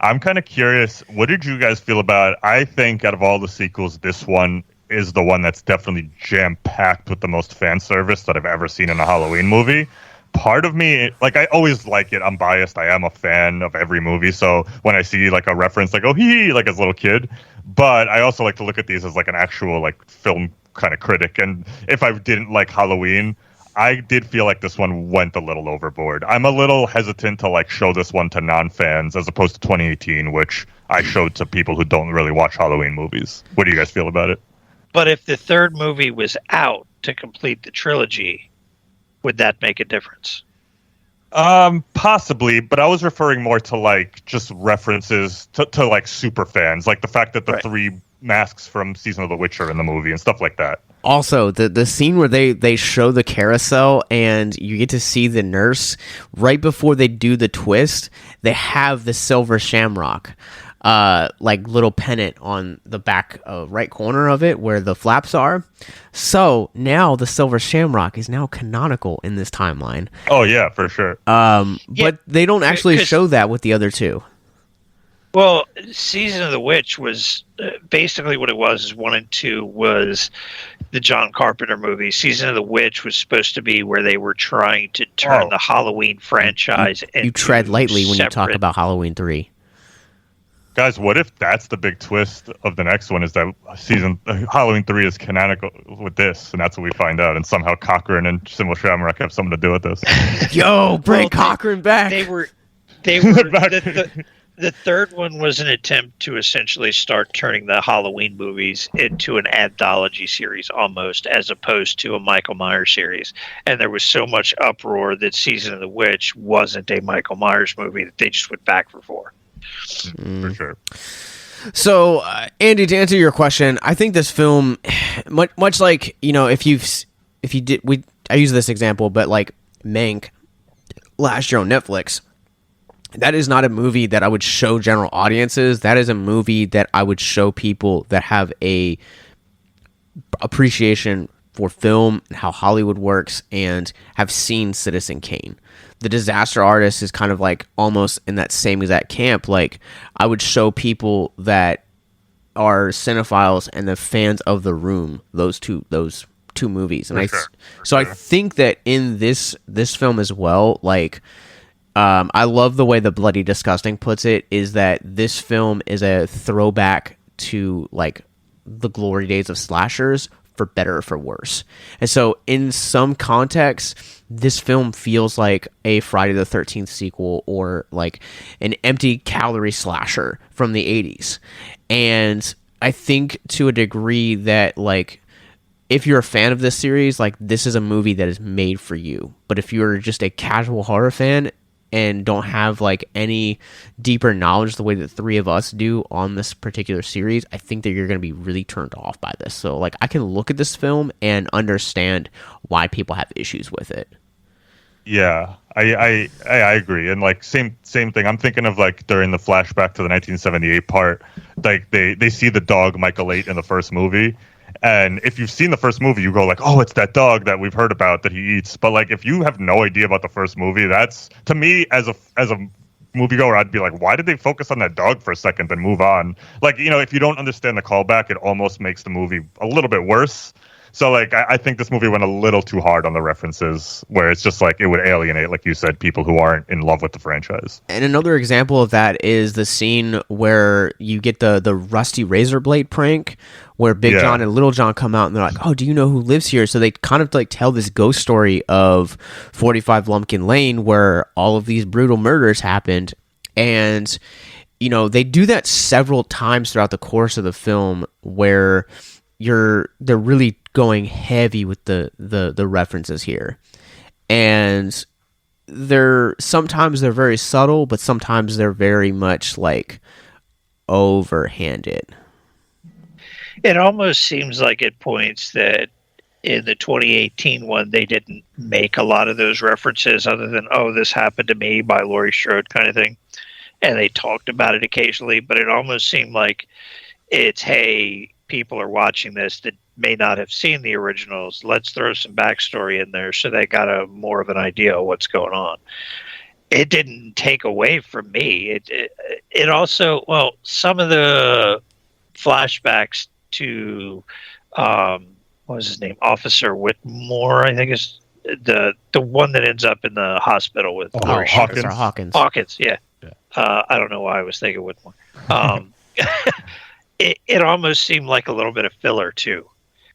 S4: I'm kind of curious. What did you guys feel about it? I think out of all the sequels, this one is the one that's definitely jam-packed with the most fan service that I've ever seen in a Halloween movie. Part of me, like, I always like it. I'm biased. I am a fan of every movie. So when I see like a reference, like, oh, like as a little kid, but I also like to look at these as like an actual like film kind of critic. And if I didn't like Halloween, I did feel like this one went a little overboard. I'm a little hesitant to like show this one to non-fans as opposed to 2018, which I showed to people who don't really watch Halloween movies. What do you guys feel about it?
S3: But if the third movie was out to complete the trilogy, would that make a difference?
S4: Possibly, but I was referring more to like just references to like super fans, like the fact that the three masks from Season of the Witch are in the movie and stuff like that.
S1: Also, the scene where they show the carousel and you get to see the nurse right before they do the twist, they have the silver shamrock, like little pennant on the back right corner of it where the flaps are. So now the silver shamrock is now canonical in this timeline.
S4: Oh yeah, for sure.
S1: But they don't actually show that with the other two.
S3: Well, Season of the Witch was basically what it was. Is 1 and 2 was the John Carpenter movie. Season of the Witch was supposed to be where they were trying to turn the Halloween franchise into
S1: you tread lightly when you talk
S3: separate.
S1: about Halloween 3.
S4: Guys, what if that's the big twist of the next one? Is that Halloween 3 is canonical with this, and that's what we find out, and somehow Cochran and silver-shamrock have something to do with this.
S1: Yo, bring Cochran back.
S3: They were the third one was an attempt to essentially start turning the Halloween movies into an anthology series almost, as opposed to a Michael Myers series. And there was so much uproar that Season of the Witch wasn't a Michael Myers movie that they just went back for 4.
S4: For sure.
S1: So, Andy, to answer your question, I think this film, much like, you know, I use this example, but like Mank last year on Netflix, that is not a movie that I would show general audiences. That is a movie that I would show people that have a appreciation for film and how Hollywood works and have seen Citizen Kane. The Disaster Artist is kind of like almost in that same exact camp. Like, I would show people that are cinephiles and the fans of The Room, those two movies. And I think that in this film as well, like, I love the way the Bloody Disgusting puts it, is that this film is a throwback to like the glory days of slashers, for better or for worse. And so in some contexts, this film feels like a Friday the 13th sequel or like an empty calorie slasher from the 80s. And I think to a degree that like, if you're a fan of this series, like this is a movie that is made for you. But if you're just a casual horror fan and don't have like any deeper knowledge the way that the three of us do on this particular series, I think that you're going to be really turned off by this. So like, I can look at this film and understand why people have issues with it.
S4: Yeah, I agree. And like same thing. I'm thinking of like during the flashback to the 1978 part, like they see the dog Michael 8 in the first movie. And if you've seen the first movie, you go like, oh, it's that dog that we've heard about that he eats. But like, if you have no idea about the first movie, that's, to me, as a moviegoer, I'd be like, why did they focus on that dog for a second then move on? Like, if you don't understand the callback, it almost makes the movie a little bit worse. So, like, I think this movie went a little too hard on the references, where it's just like it would alienate, like you said, people who aren't in love with the franchise.
S1: And another example of that is the scene where you get the rusty razor blade prank, where Big John and Little John come out and they're like, oh, do you know who lives here? So they kind of like tell this ghost story of 45 Lumpkin Lane, where all of these brutal murders happened. And, they do that several times throughout the course of the film, where they're really going heavy with the references here. And sometimes they're very subtle, but sometimes they're very much like overhanded.
S3: It almost seems like at points that in the 2018 one, they didn't make a lot of those references other than, oh, this happened to me by Laurie Strode kind of thing. And they talked about it occasionally, but it almost seemed like it's, hey, people are watching this that may not have seen the originals. Let's throw some backstory in there so they got more of an idea of what's going on. It didn't take away from me. It also, some of the flashbacks to what was his name, Officer Whitmore, I think is the one that ends up in the hospital with
S1: Hawkins.
S3: Hawkins, yeah. I don't know why I was thinking Whitmore. It almost seemed like a little bit of filler too.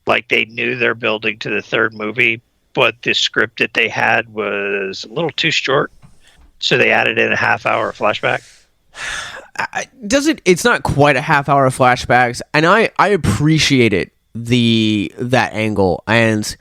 S3: Like they knew they're building to the third movie, but the script that they had was a little too short, so they added in a half-hour flashback.
S1: It's not quite a half hour of flashbacks, and I appreciated that angle. And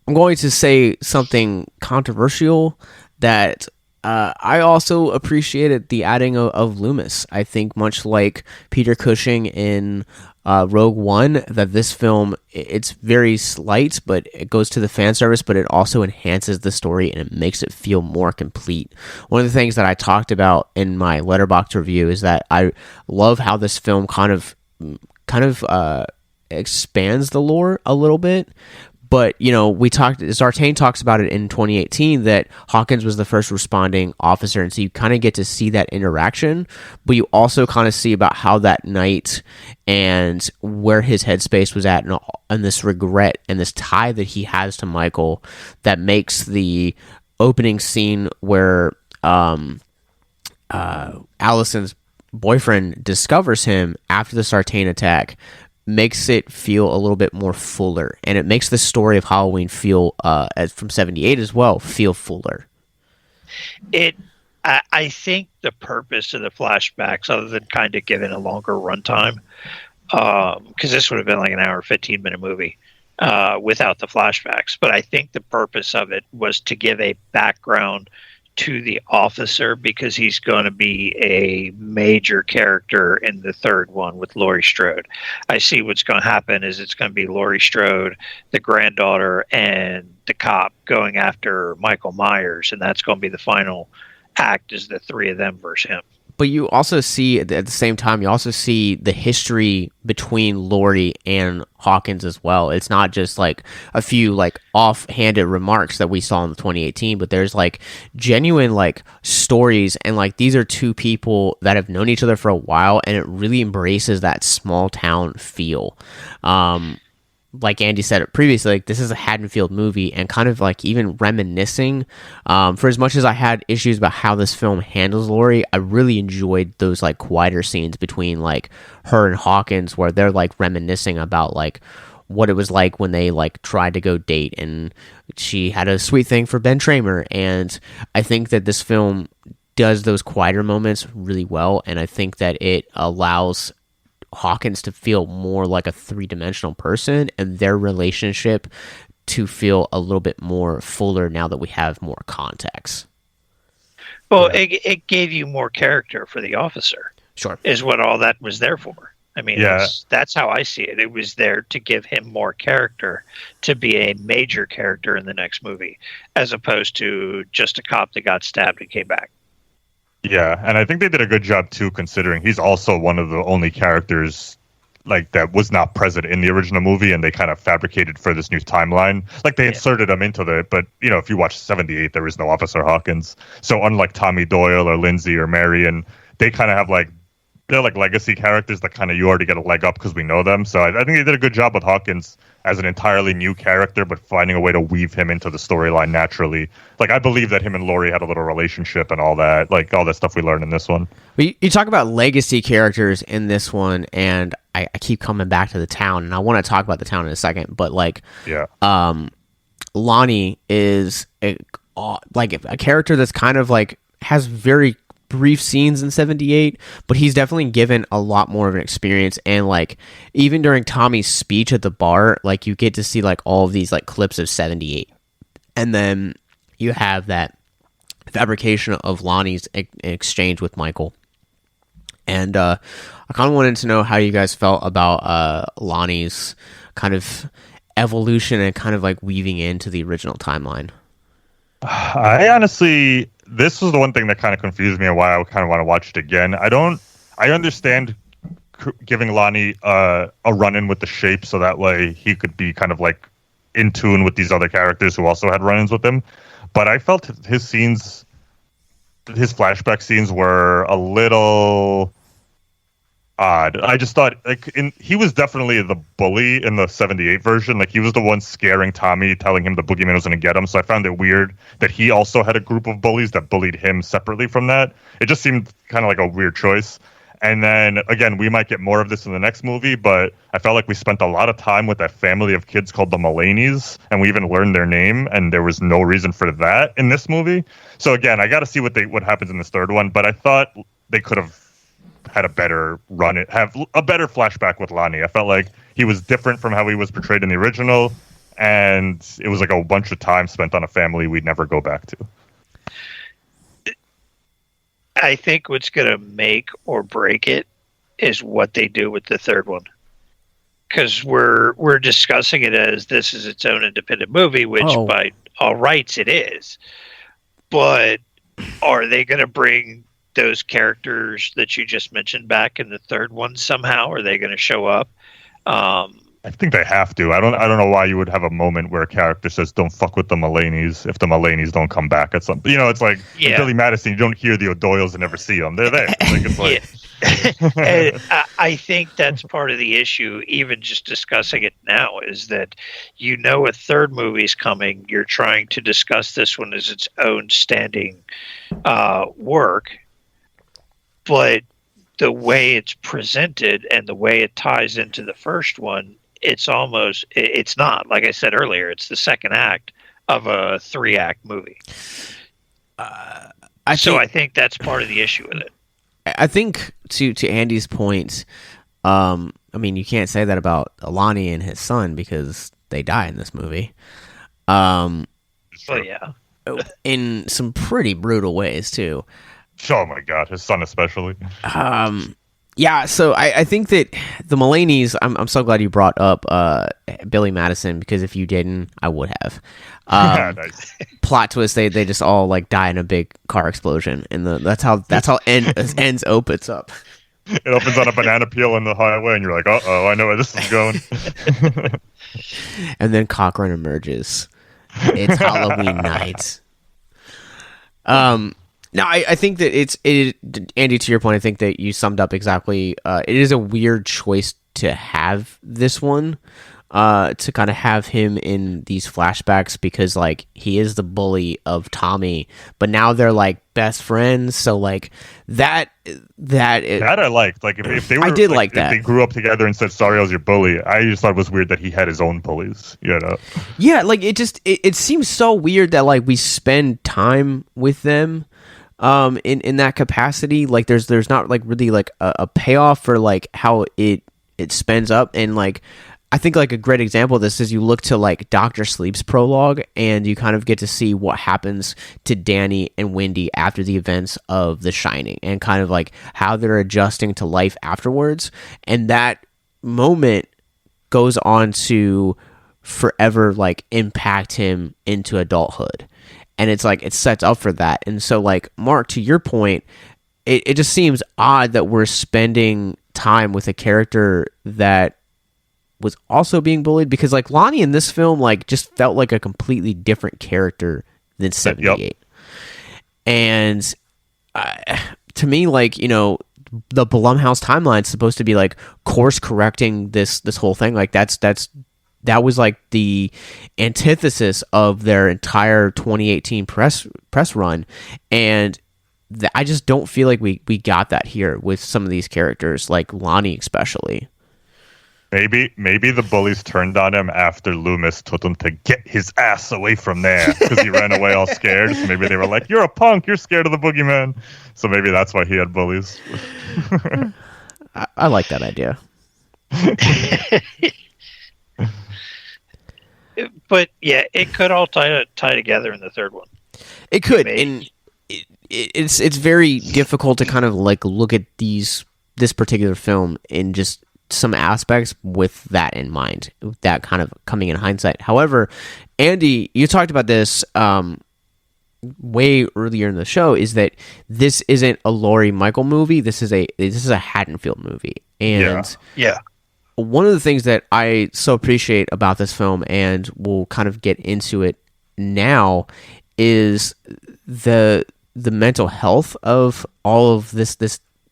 S1: I'm going to say something controversial, that I also appreciated the adding of Loomis. I think much like Peter Cushing in Rogue One, that this film, it's very slight, but it goes to the fan service, but it also enhances the story and it makes it feel more complete. One of the things that I talked about in my Letterboxd review is that I love how this film kind of expands the lore a little bit. But, Zartane talks about it in 2018 that Hawkins was the first responding officer. And so you kind of get to see that interaction, but you also kind of see about how that night and where his headspace was at, and this regret and this tie that he has to Michael that makes the opening scene where Allison's boyfriend discovers him after the Zartane attack, makes it feel a little bit more fuller, and it makes the story of Halloween feel from 78 as well feel fuller.
S3: I think the purpose of the flashbacks, other than kind of giving a longer runtime, because this would have been like an hour 15-minute movie without the flashbacks, but I think the purpose of it was to give a background to the officer, because he's going to be a major character in the third one with Laurie Strode. I see what's going to happen is it's going to be Laurie Strode, the granddaughter, and the cop going after Michael Myers, and that's going to be the final act, is the three of them versus him.
S1: But you also see, at the same time, you also see the history between Laurie and Hawkins as well. It's not just like a few like offhanded remarks that we saw in the 2018, but there's like genuine like stories, and like these are two people that have known each other for a while, and it really embraces that small town feel. Like Andy said it previously, like this is a Haddonfield movie, and kind of like even reminiscing, for as much as I had issues about how this film handles Laurie, I really enjoyed those like quieter scenes between like her and Hawkins, where they're like reminiscing about like what it was like when they like tried to go date, and she had a sweet thing for Ben Tramer. And I think that this film does those quieter moments really well, and I think that it allows Hawkins to feel more like a three-dimensional person, and their relationship to feel a little bit more fuller now that we have more context.
S3: Well, it gave you more character for the officer.
S1: Sure.
S3: Is what all that was there for. I mean, that's how I see it. It was there to give him more character, to be a major character in the next movie, as opposed to just a cop that got stabbed and came back.
S4: Yeah, and I think they did a good job too, considering he's also one of the only characters like that was not present in the original movie, and they kind of fabricated for this new timeline. Like they inserted him into but if you watch 78, there is no Officer Hawkins. So unlike Tommy Doyle or Lindsay or Marion, they kind of have they're like legacy characters that kind of you already get a leg up because we know them. So I think they did a good job with Hawkins as an entirely new character, but finding a way to weave him into the storyline naturally. Like I believe that him and Laurie had a little relationship and all that, like all that stuff we learned in this one.
S1: You talk about legacy characters in this one, and I keep coming back to the town, and I want to talk about the town in a second, but Lonnie is a character that's kind of like has very brief scenes in 78, but he's definitely given a lot more of an experience, and like even during Tommy's speech at the bar, like you get to see like all of these like clips of 78, and then you have that fabrication of Lonnie's exchange with Michael. And I kind of wanted to know how you guys felt about Lonnie's kind of evolution and kind of like weaving into the original timeline.
S4: I honestly, this was the one thing that kind of confused me and why I kind of want to watch it again. I understand giving Lonnie a run-in with the Shape so that way he could be kind of like in tune with these other characters who also had run-ins with him. But I felt his flashback scenes were a little odd. I just thought he was definitely the bully in the 78 version. Like he was the one scaring Tommy, telling him the boogeyman was going to get him. So I found it weird that he also had a group of bullies that bullied him separately from that. It just seemed kind of like a weird choice. And then again, we might get more of this in the next movie, but I felt like we spent a lot of time with that family of kids called the Mulaney's, and we even learned their name, and there was no reason for that in this movie. So again, I got to see what happens in this third one, but I thought they could have had a better have a better flashback with Lonnie. I felt like he was different from how he was portrayed in the original, and it was like a bunch of time spent on a family we'd never go back to.
S3: I think what's going to make or break it is what they do with the third one. Because we're discussing it as this is its own independent movie, which by all rights it is. But are they going to bring those characters that you just mentioned back in the third one somehow? Are they going to show up?
S4: I think they have to. I don't know why you would have a moment where a character says, "Don't fuck with the Mulaney's" if the Mulaney's don't come back at some. It's like Billy Madison. You don't hear the O'Doyles and never see them. They're there.
S3: And I think that's part of the issue. Even just discussing it now is that a third movie's coming. You're trying to discuss this one as its own standing work, but the way it's presented and the way it ties into the first one, it's not, like I said earlier, it's the second act of a 3-act movie. I think that's part of the issue with it.
S1: I think to Andy's point, you can't say that about Lonnie and his son because they die in this movie. In some pretty brutal ways too.
S4: Oh my God, his son especially.
S1: So I think that the Mulaney's, I'm so glad you brought up Billy Madison, because if you didn't, I would have. Nice. Plot twist, they just all like die in a big car explosion, and that's how ends opens up.
S4: It opens on a banana peel in the highway, and you're like, uh-oh, I know where this is going.
S1: And then Cochran emerges. It's Halloween night. No, I think that Andy, to your point, I think that you summed up exactly. It is a weird choice to have this one, to kind of have him in these flashbacks, because like he is the bully of Tommy, but now they're like best friends. So like that I liked. Like if they were, I did like that. If they grew up together and said, "Sorry, I was your bully." I just thought it was weird that he had his own bullies. Yeah, like it seems so weird that like we spend time with them. In that capacity, like there's not like really like a payoff for like how it spends up. And like I think like a great example of this is you look to like Dr. Sleep's prologue, and you kind of get to see what happens to Danny and Wendy after the events of The Shining, and kind of like how they're adjusting to life afterwards. And that moment goes on to forever like impact him into adulthood. And it's like it sets up for that. And so like Mark, to your point, it just seems odd that we're spending time with a character that was also being bullied, because like Lonnie in this film like just felt like a completely different character than 78.
S4: Yep.
S1: And to me, like, you know, the Blumhouse timeline is supposed to be like course correcting this whole thing. Like that was like the antithesis of their entire 2018 press run, and I just don't feel like we got that here with some of these characters, like Lonnie especially.
S4: Maybe the bullies turned on him after Loomis told him to get his ass away from there because he ran away all scared. So maybe they were like, "You're a punk. You're scared of the boogeyman." So maybe that's why he had bullies.
S1: I like that idea.
S3: But yeah, it could all tie together in the third one.
S1: It could, and it's very difficult to kind of like look at this particular film in just some aspects with that in mind, that kind of coming in hindsight. However, Andy, you talked about this way earlier in the show, is that this isn't a Laurie Michael movie. This is a Haddonfield movie, and
S3: yeah.
S1: One of the things that I so appreciate about this film, and we'll kind of get into it now, is the mental health of all of this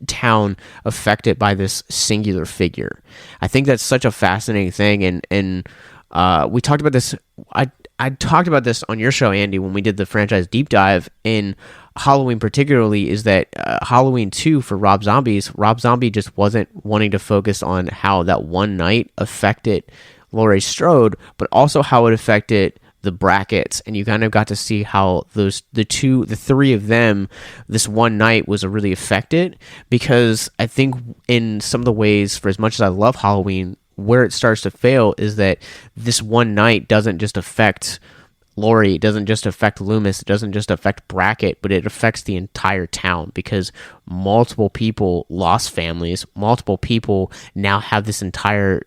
S1: town affected by this singular figure. I think that's such a fascinating thing, and we talked about this. I talked about this on your show, Andy, when we did the franchise deep dive in Halloween, particularly, is that Halloween 2 for Rob Zombie just wasn't wanting to focus on how that one night affected Laurie Strode, but also how it affected the Brackets, and you kind of got to see how the three of them this one night was really affected, because I think in some of the ways, for as much as I love Halloween, where it starts to fail is that this one night doesn't just affect Laurie, it doesn't just affect Loomis, it doesn't just affect Brackett, but it affects the entire town, because multiple people lost families, multiple people now have this entire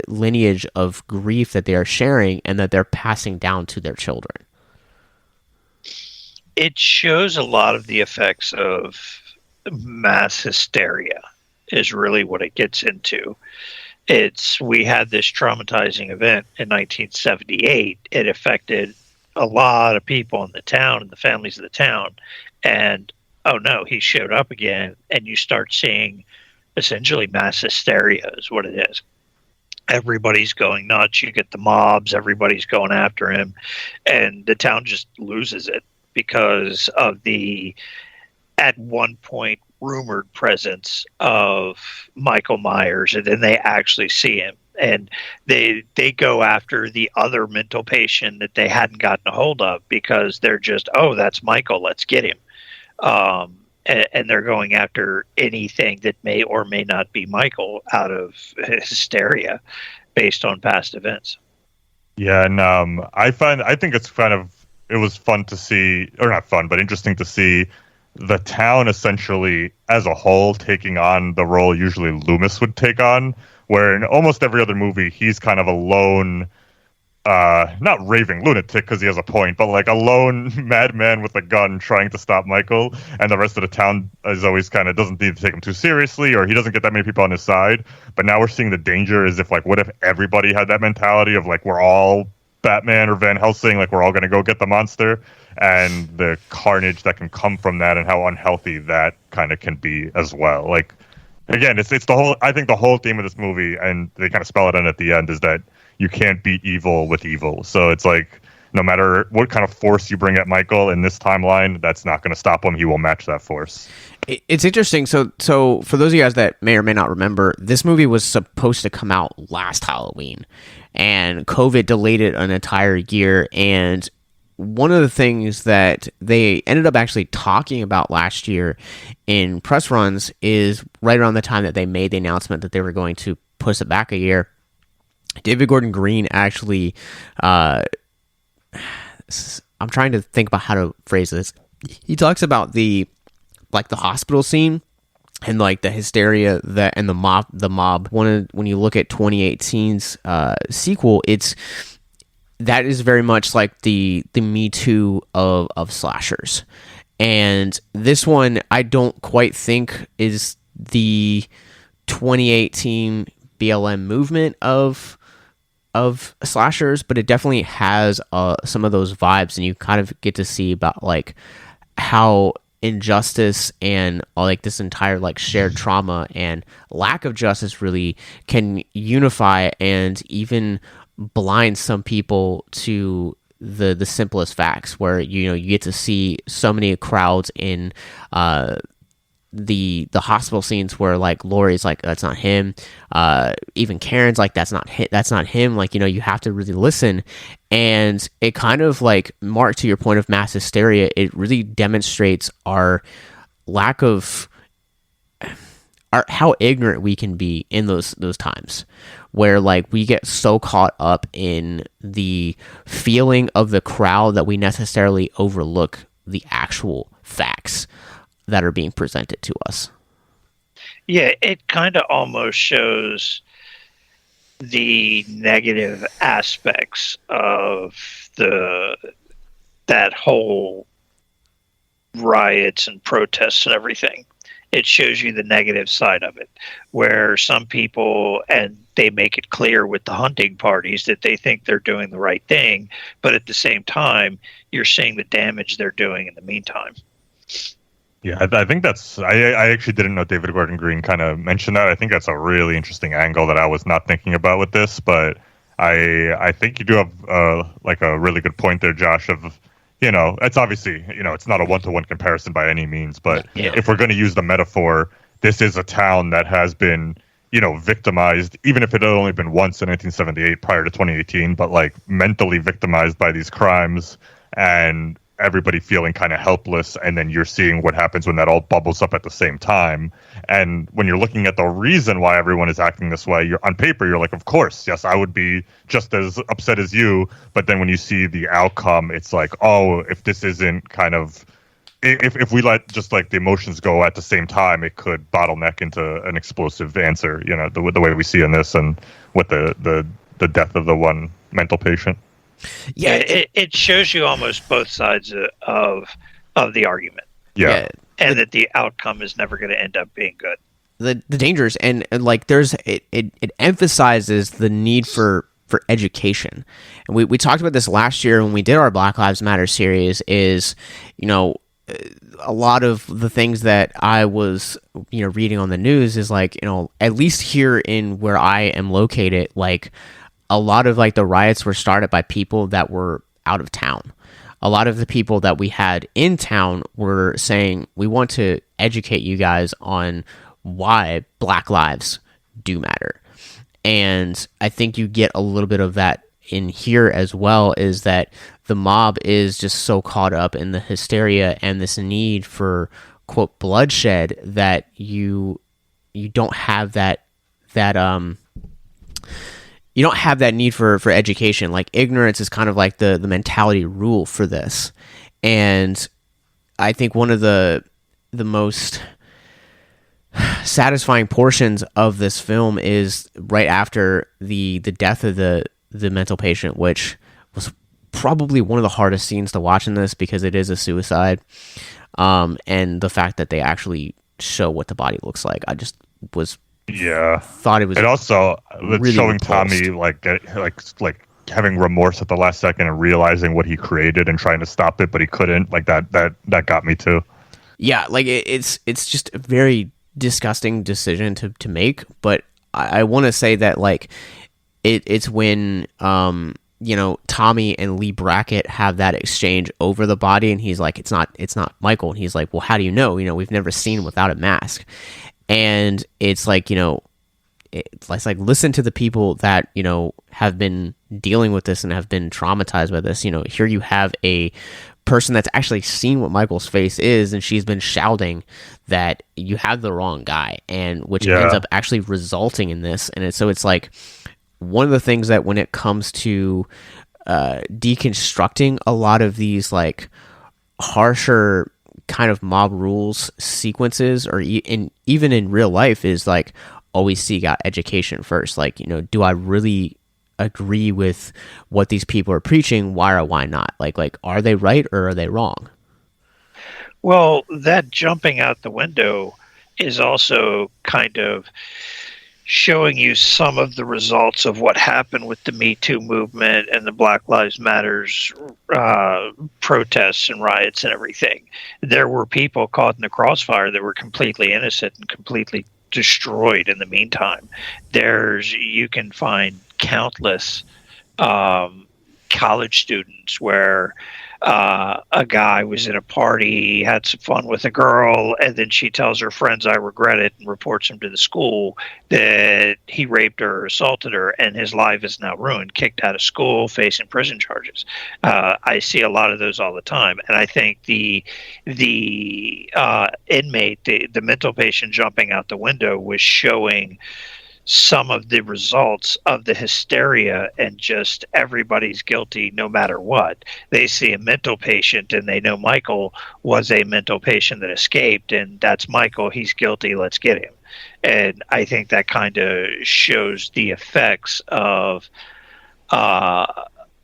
S1: lineage of grief that they are sharing and that they're passing down to their children.
S3: It shows a lot of the effects of mass hysteria is really what it gets into. We had this traumatizing event in 1978. It affected a lot of people in the town and the families of the town. And, oh no, he showed up again. And you start seeing essentially mass hysteria is what it is. Everybody's going nuts. You get the mobs. Everybody's going after him. And the town just loses it because of the, at one point, rumored presence of Michael Myers. And then they actually see him. And they go after the other mental patient that they hadn't gotten a hold of, because they're just, oh, that's Michael. Let's get him. And they're going after anything that may or may not be Michael out of hysteria based on past events.
S4: Yeah, and I think it was fun to see, or not fun, but interesting to see the town essentially as a whole taking on the role usually Loomis would take on, where in almost every other movie he's kind of a lone, not raving lunatic because he has a point, but like a lone madman with a gun trying to stop Michael, and the rest of the town is always kind of doesn't need to take him too seriously, or he doesn't get that many people on his side. But now we're seeing the danger is if, like, what if everybody had that mentality of like, we're all Batman or Van Helsing, like we're all going to go get the monster, and the carnage that can come from that and how unhealthy that kind of can be as well. Like, again, it's the whole, I think the whole theme of this movie, and they kind of spell it out at the end, is that you can't beat evil with evil. So it's like, no matter what kind of force you bring at Michael in this timeline, that's not going to stop him. He will match that force.
S1: It's interesting. So for those of you guys that may or may not remember, this movie was supposed to come out last Halloween, and COVID delayed it an entire year. And one of the things that they ended up actually talking about last year in press runs is right around the time that they made the announcement that they were going to push it back a year. David Gordon Green actually, I'm trying to think about how to phrase this. He talks about the hospital scene and like the hysteria that and the mob. When you look at 2018's sequel, that is very much like the Me Too of slashers, and this one I don't quite think is the 2018 BLM movement of slashers, but it definitely has some of those vibes, and you kind of get to see about like how injustice and like this entire like shared trauma and lack of justice really can unify and even blind some people to the simplest facts, where you get to see so many crowds in the hospital scenes where like Laurie's like, that's not him, even Karen's like, that's not him, like, you have to really listen. And it kind of like, Mark, to your point of mass hysteria, it really demonstrates our lack of how ignorant we can be in those times, where like we get so caught up in the feeling of the crowd that we necessarily overlook the actual facts that are being presented to us.
S3: Yeah, it kind of almost shows the negative aspects of that whole riots and protests and everything. It shows you the negative side of it, where some people, and they make it clear with the hunting parties that they think they're doing the right thing, but at the same time, you're seeing the damage they're doing in the meantime.
S4: Yeah, I think that's. I actually didn't know David Gordon Green kind of mentioned that. I think that's a really interesting angle that I was not thinking about with this, but I think you do have like a really good point there, Josh. Of it's obviously it's not a one-to-one comparison by any means, but if we're going to use the metaphor, this is a town that has been victimized, even if it had only been once in 1978 prior to 2018, but like mentally victimized by these crimes, and everybody feeling kind of helpless, and then you're seeing what happens when that all bubbles up at the same time. And when you're looking at the reason why everyone is acting this way, you're on paper, you're like, of course, yes, I would be just as upset as you. But then when you see the outcome, it's like, oh, if this isn't kind of, if we let just like the emotions go at the same time, it could bottleneck into an explosive answer, the way we see in this, and with the death of the one mental patient.
S3: Yeah, it shows you almost both sides of the argument.
S4: Yeah.
S3: And that the outcome is never going to end up being good.
S1: The dangers, and like it emphasizes the need for education. And we talked about this last year when we did our Black Lives Matter series, is a lot of the things that I was reading on the news is like, at least here in where I am located, like a lot of like the riots were started by people that were out of town. A lot of the people that we had in town were saying, we want to educate you guys on why Black lives do matter. And I think you get a little bit of that in here as well, is that the mob is just so caught up in the hysteria and this need for, quote, bloodshed, that you don't have that you don't have that need for education. Like, ignorance is kind of like the mentality rule for this. And I think one of the most satisfying portions of this film is right after the death of the mental patient, which was probably one of the hardest scenes to watch in this, because it is a suicide. And the fact that they actually show what the body looks like, I just was thought it was.
S4: And also
S1: really
S4: showing
S1: repulsed.
S4: Tommy like having remorse at the last second and realizing what he created and trying to stop it, but he couldn't. Like that got me too. Yeah,
S1: like it's just a very disgusting decision to make. But I want to say that like it's when Tommy and Lee Brackett have that exchange over the body, and he's like, it's not Michael, and he's like, well, how do you know? We've never seen him without a mask. And it's like, it's like, listen to the people that, have been dealing with this and have been traumatized by this. Here you have a person that's actually seen what Michael's face is, and she's been shouting that you have the wrong guy, and which ends up actually resulting in this. And it's like one of the things that when it comes to deconstructing a lot of these like harsher kind of mob rules sequences, or even in real life, is like always seek out education first. Like, do I really agree with what these people are preaching? Why or why not? Like are they right or are they wrong?
S3: Well, that jumping out the window is also kind of showing you some of the results of what happened with the Me Too movement and the Black Lives Matters protests and riots and everything. There were people caught in the crossfire that were completely innocent and completely destroyed in the meantime. You can find countless college students where a guy was in a party, had some fun with a girl, and then she tells her friends, I regret it, and reports him to the school that he raped her or assaulted her, and his life is now ruined, kicked out of school, facing prison charges. I see a lot of those all the time, and I think the inmate, the mental patient jumping out the window, was showing some of the results of the hysteria and just everybody's guilty no matter what. They see a mental patient and they know Michael was a mental patient that escaped, and that's Michael, he's guilty, let's get him. And I think that kind of shows the effects of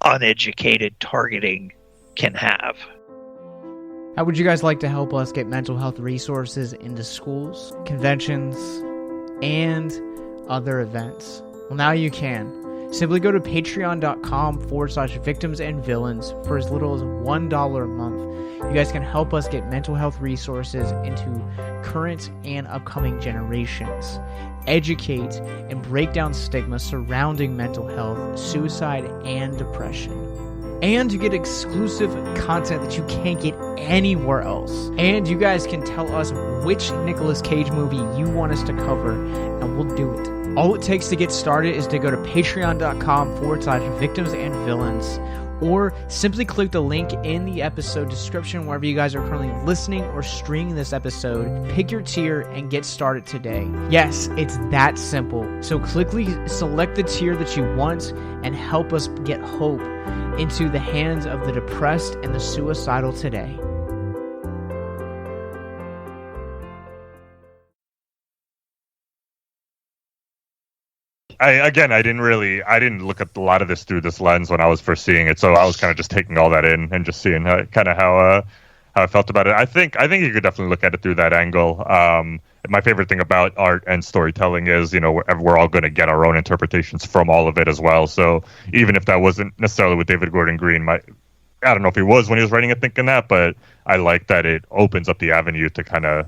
S3: uneducated targeting can have.
S5: How would you guys like to help us get mental health resources into schools, conventions, and other events? Well, now you can. Simply go to patreon.com/victims and villains for as little as $1 a month. You guys can help us get mental health resources into current and upcoming generations, educate and break down stigma surrounding mental health, suicide, and depression, and you get exclusive content that you can't get anywhere else. And you guys can tell us which Nicolas Cage movie you want us to cover, and we'll do it. All it takes to get started is to go to patreon.com/victims and villains, or simply click the link in the episode description wherever you guys are currently listening or streaming this episode. Pick your tier and get started today. Yes, it's that simple. So quickly select the tier that you want and help us get hope into the hands of the depressed and the suicidal today.
S4: I didn't look at a lot of this through this lens when I was first seeing it, so I was kind of just taking all that in and just seeing how I felt about it. I think you could definitely look at it through that angle. My favorite thing about art and storytelling is, we're all going to get our own interpretations from all of it as well. So even if that wasn't necessarily with David Gordon Green, I don't know if he was when he was writing it thinking that, but I like that it opens up the avenue to kind of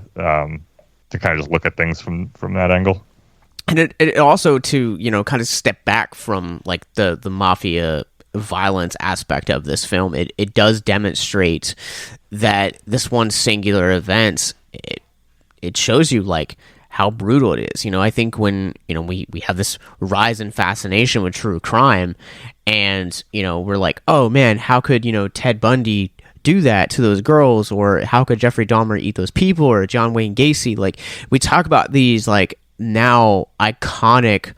S4: just look at things from that angle.
S1: And it also to, kind of step back from like the mafia violence aspect of this film. It does demonstrate that this one singular event, it shows you like how brutal it is. I think when, we have this rise in fascination with true crime, and, we're like, oh man, how could, Ted Bundy do that to those girls, or how could Jeffrey Dahmer eat those people, or John Wayne Gacy? Like, we talk about these like now iconic,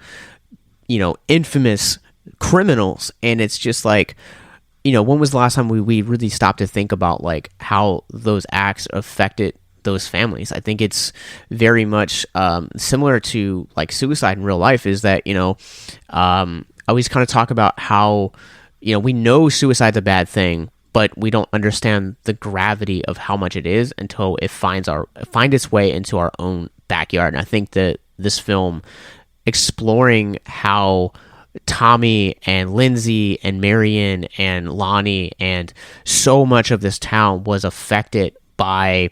S1: infamous criminals, and it's just like, when was the last time we really stopped to think about like how those acts affected those families? I think it's very much similar to like suicide in real life, is that, I always kind of talk about how, we know suicide's a bad thing, but we don't understand the gravity of how much it is until it finds its way into our own backyard. And I think that this film, exploring how Tommy and Lindsay and Marion and Lonnie and so much of this town was affected by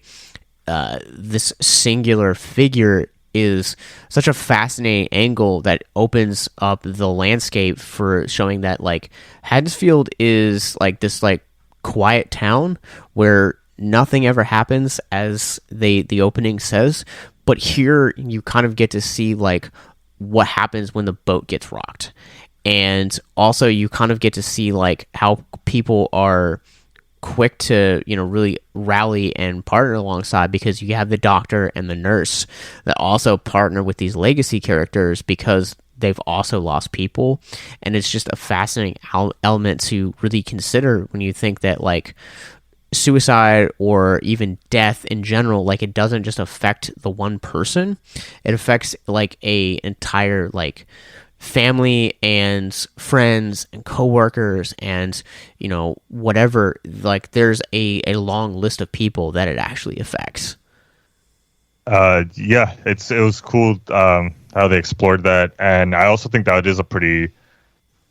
S1: this singular figure, is such a fascinating angle that opens up the landscape for showing that like Haddonfield is like this like quiet town where nothing ever happens, as the opening says, but here you kind of get to see like what happens when the boat gets rocked, and also you kind of get to see like how people are quick to really rally and partner alongside, because you have the doctor and the nurse that also partner with these legacy characters because they've also lost people. And it's just a fascinating element to really consider when you think that like suicide or even death in general, like it doesn't just affect the one person, it affects like a entire like family and friends and coworkers and whatever. Like there's a long list of people that it actually affects.
S4: Yeah, it was cool how they explored that, and I also think that it is a pretty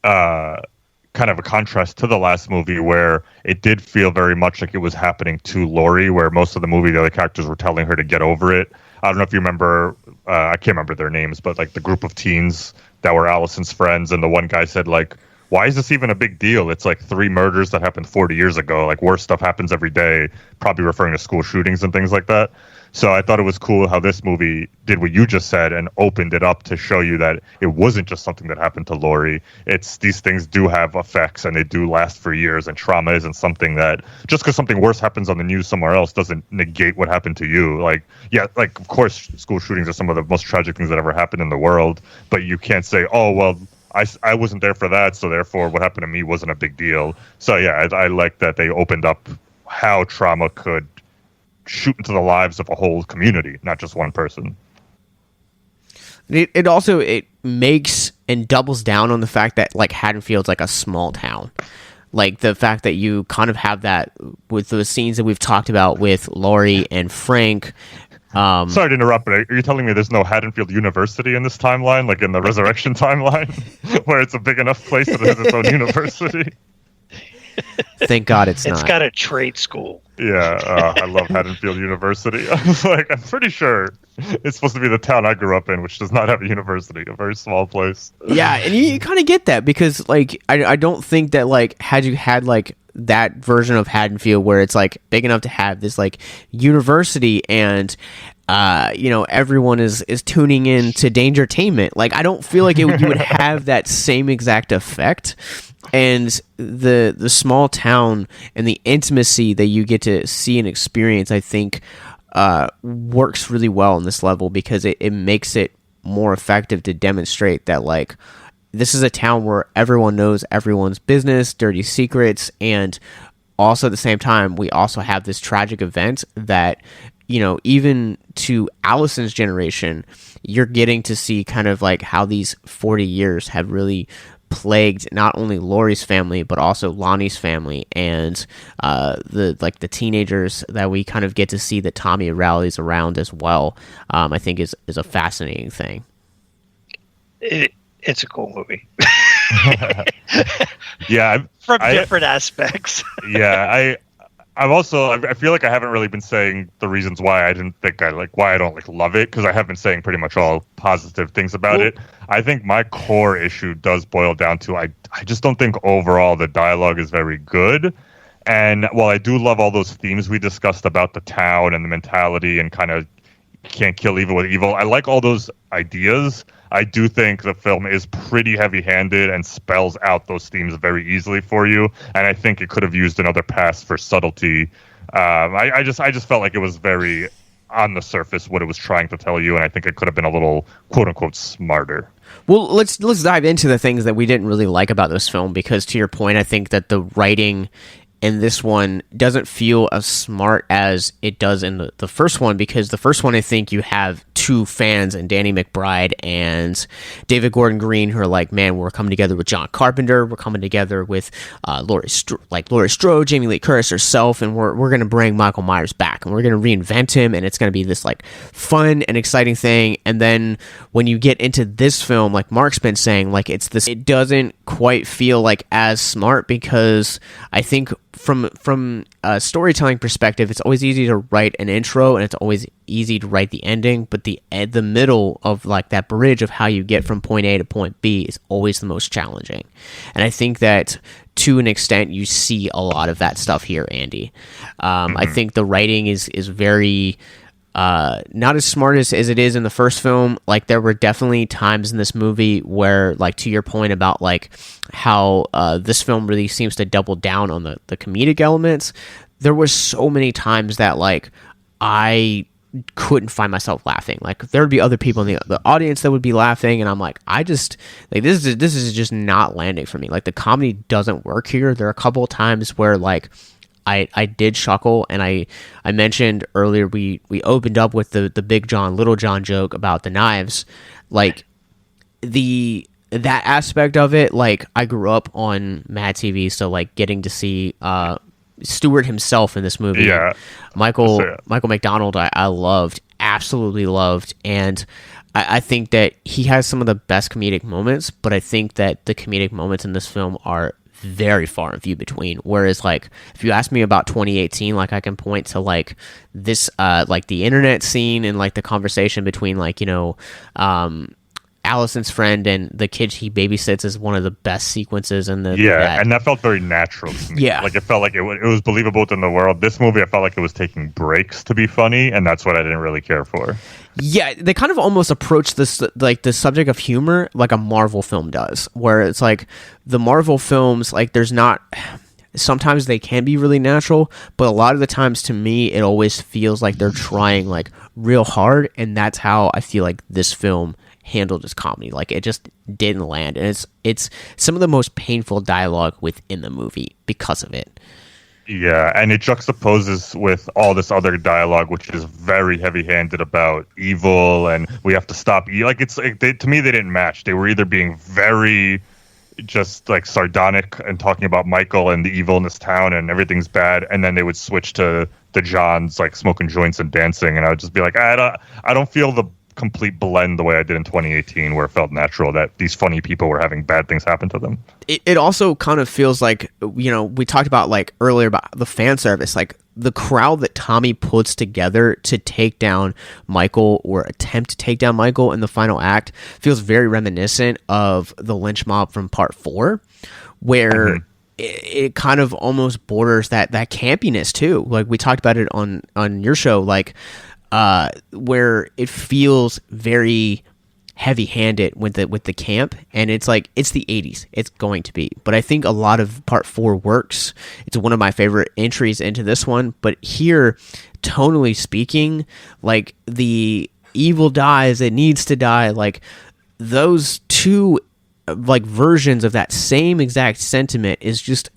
S4: kind of a contrast to the last movie where it did feel very much like it was happening to Laurie, where most of the movie the other characters were telling her to get over it. I don't know if you remember, I can't remember their names, but like the group of teens that were Allison's friends, and the one guy said like, why is this even a big deal? It's like 3 murders that happened 40 years ago. Like worse stuff happens every day, probably referring to school shootings and things like that. So I thought it was cool how this movie did what you just said and opened it up to show you that it wasn't just something that happened to Laurie. It's these things do have effects and they do last for years, and trauma isn't something that just because something worse happens on the news somewhere else doesn't negate what happened to you. Like, yeah, like of course school shootings are some of the most tragic things that ever happened in the world, but you can't say, oh, well, I wasn't there for that, so therefore what happened to me wasn't a big deal. So yeah, I like that they opened up how trauma could shoot into the lives of a whole community, not just one person.
S1: It also makes and doubles down on the fact that like Haddonfield's like a small town. Like the fact that you kind of have that with the scenes that we've talked about with Laurie and Frank.
S4: Sorry to interrupt, but are you telling me there's no Haddonfield University in this timeline, like in the Resurrection timeline, where it's a big enough place that it has its own university?
S1: Thank God it's not.
S3: It's got a trade school.
S4: Yeah, I love Haddonfield University. I was like, I'm pretty sure it's supposed to be the town I grew up in, which does not have a university, a very small place.
S1: Yeah, and you kind of get that because, like, I don't think that, like, had you had, like, that version of Haddonfield where it's, like, big enough to have this, like, university and, you know, everyone is tuning in to Dangertainment. Like, I don't feel like you would have that same exact effect. And the small town and the intimacy that you get to see and experience, I think, works really well on this level because it makes it more effective to demonstrate that, like, this is a town where everyone knows everyone's business, dirty secrets, and also at the same time, we also have this tragic event that, you know, even to Allison's generation, you're getting to see kind of like how these 40 years have really plagued not only Laurie's family but also Lonnie's family and the teenagers that we kind of get to see that Tommy rallies around as well. I think is a fascinating thing.
S3: It's a cool movie.
S4: Yeah,
S3: from different aspects.
S4: Yeah, I feel like I haven't really been saying the reasons why I didn't think why I don't like love it, because I have been saying pretty much all positive things about it. I think my core issue does boil down to I just don't think overall the dialogue is very good. And while I do love all those themes we discussed about the town and the mentality and kind of can't kill evil with evil, I like all those ideas. I do think the film is pretty heavy-handed and spells out those themes very easily for you, and I think it could have used another pass for subtlety. I just felt like it was very on the surface what it was trying to tell you, and I think it could have been a little quote-unquote smarter.
S1: Well, let's dive into the things that we didn't really like about this film, because to your point, I think that the writing in this one doesn't feel as smart as it does in the first one, because the first one, I think you have two fans and Danny McBride and David Gordon Green who are like, man, we're coming together with John Carpenter, we're coming together with Laurie Strode, Jamie Lee Curtis herself, and we're going to bring Michael Myers back and we're going to reinvent him, and it's going to be this like fun and exciting thing. And then when you get into this film, like Mark's been saying, like it doesn't quite feel like as smart, because I think from a storytelling perspective, it's always easy to write an intro and it's always easy to write the ending, but the middle of like that bridge of how you get from point A to point B is always the most challenging. And I think that to an extent you see a lot of that stuff here, Andy. I think the writing is very not as smart as it is in the first film. Like there were definitely times in this movie where, like to your point about like how this film really seems to double down on the comedic elements, there were so many times that like I couldn't find myself laughing. Like there would be other people in the audience that would be laughing, and I'm like, I just like this is just not landing for me. Like the comedy doesn't work here. There are a couple of times where like I did chuckle, and I mentioned earlier we opened up with the Big John Little John joke about the knives. Like that aspect of it, like I grew up on Mad TV, so like getting to see Stewart himself in this movie,
S4: yeah,
S1: Michael McDonald, I loved. absolutely loved, and I think that he has some of the best comedic moments, but I think that the comedic moments in this film are very far and few between. Whereas, like, if you ask me about 2018, like, I can point to like this, like the internet scene and like the conversation between like, you know, Allison's friend and the kid he babysits is one of the best sequences in the
S4: and that felt very natural to me. Like it felt like it was believable within the world. This movie, I felt like it was taking breaks to be funny, and that's what I didn't really care for.
S1: Yeah, they kind of almost approach this like the subject of humor like a Marvel film does, where it's like the Marvel films, like there's not. Sometimes they can be really natural, but a lot of the times to me it always feels like they're trying like real hard, and that's how I feel like this film handled its comedy. Like it just didn't land, and it's some of the most painful dialogue within the movie because of it.
S4: Yeah, and it juxtaposes with all this other dialogue, which is very heavy-handed about evil, and we have to stop. Like it's like to me, they didn't match. They were either being very just like sardonic and talking about Michael and the evil in this town and everything's bad, and then they would switch to the Johns like smoking joints and dancing, and I would just be like, I don't feel the complete blend the way I did in 2018, where it felt natural that these funny people were having bad things happen to them.
S1: It also kind of feels like, you know, we talked about like earlier about the fan service, like the crowd that Tommy puts together to take down Michael or attempt to take down Michael in the final act feels very reminiscent of the lynch mob from part 4, where it kind of almost borders that campiness too. Like we talked about it on your show, like where it feels very heavy-handed with the camp, and it's like it's the 80s. It's going to be, but I think a lot of part 4 works. It's one of my favorite entries into this one, but here, tonally speaking, like the evil dies, it needs to die. Like those two, like versions of that same exact sentiment is just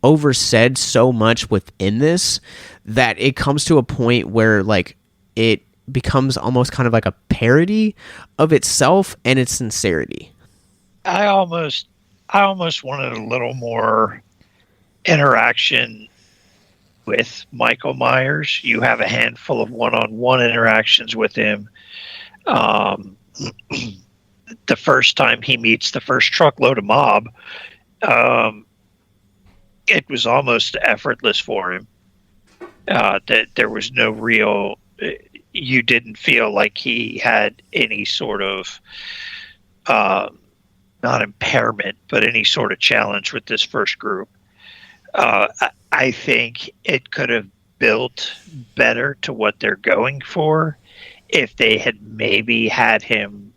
S1: oversaid so much within this that it comes to a point where like it becomes almost kind of like a parody of itself and its sincerity.
S3: I almost wanted a little more interaction with Michael Myers. You have a handful of one-on-one interactions with him. The first time he meets the first truckload of mob, it was almost effortless for him. That there was no real. You didn't feel like he had any sort of not impairment, but any sort of challenge with this first group. I think it could have built better to what they're going for if they had maybe had him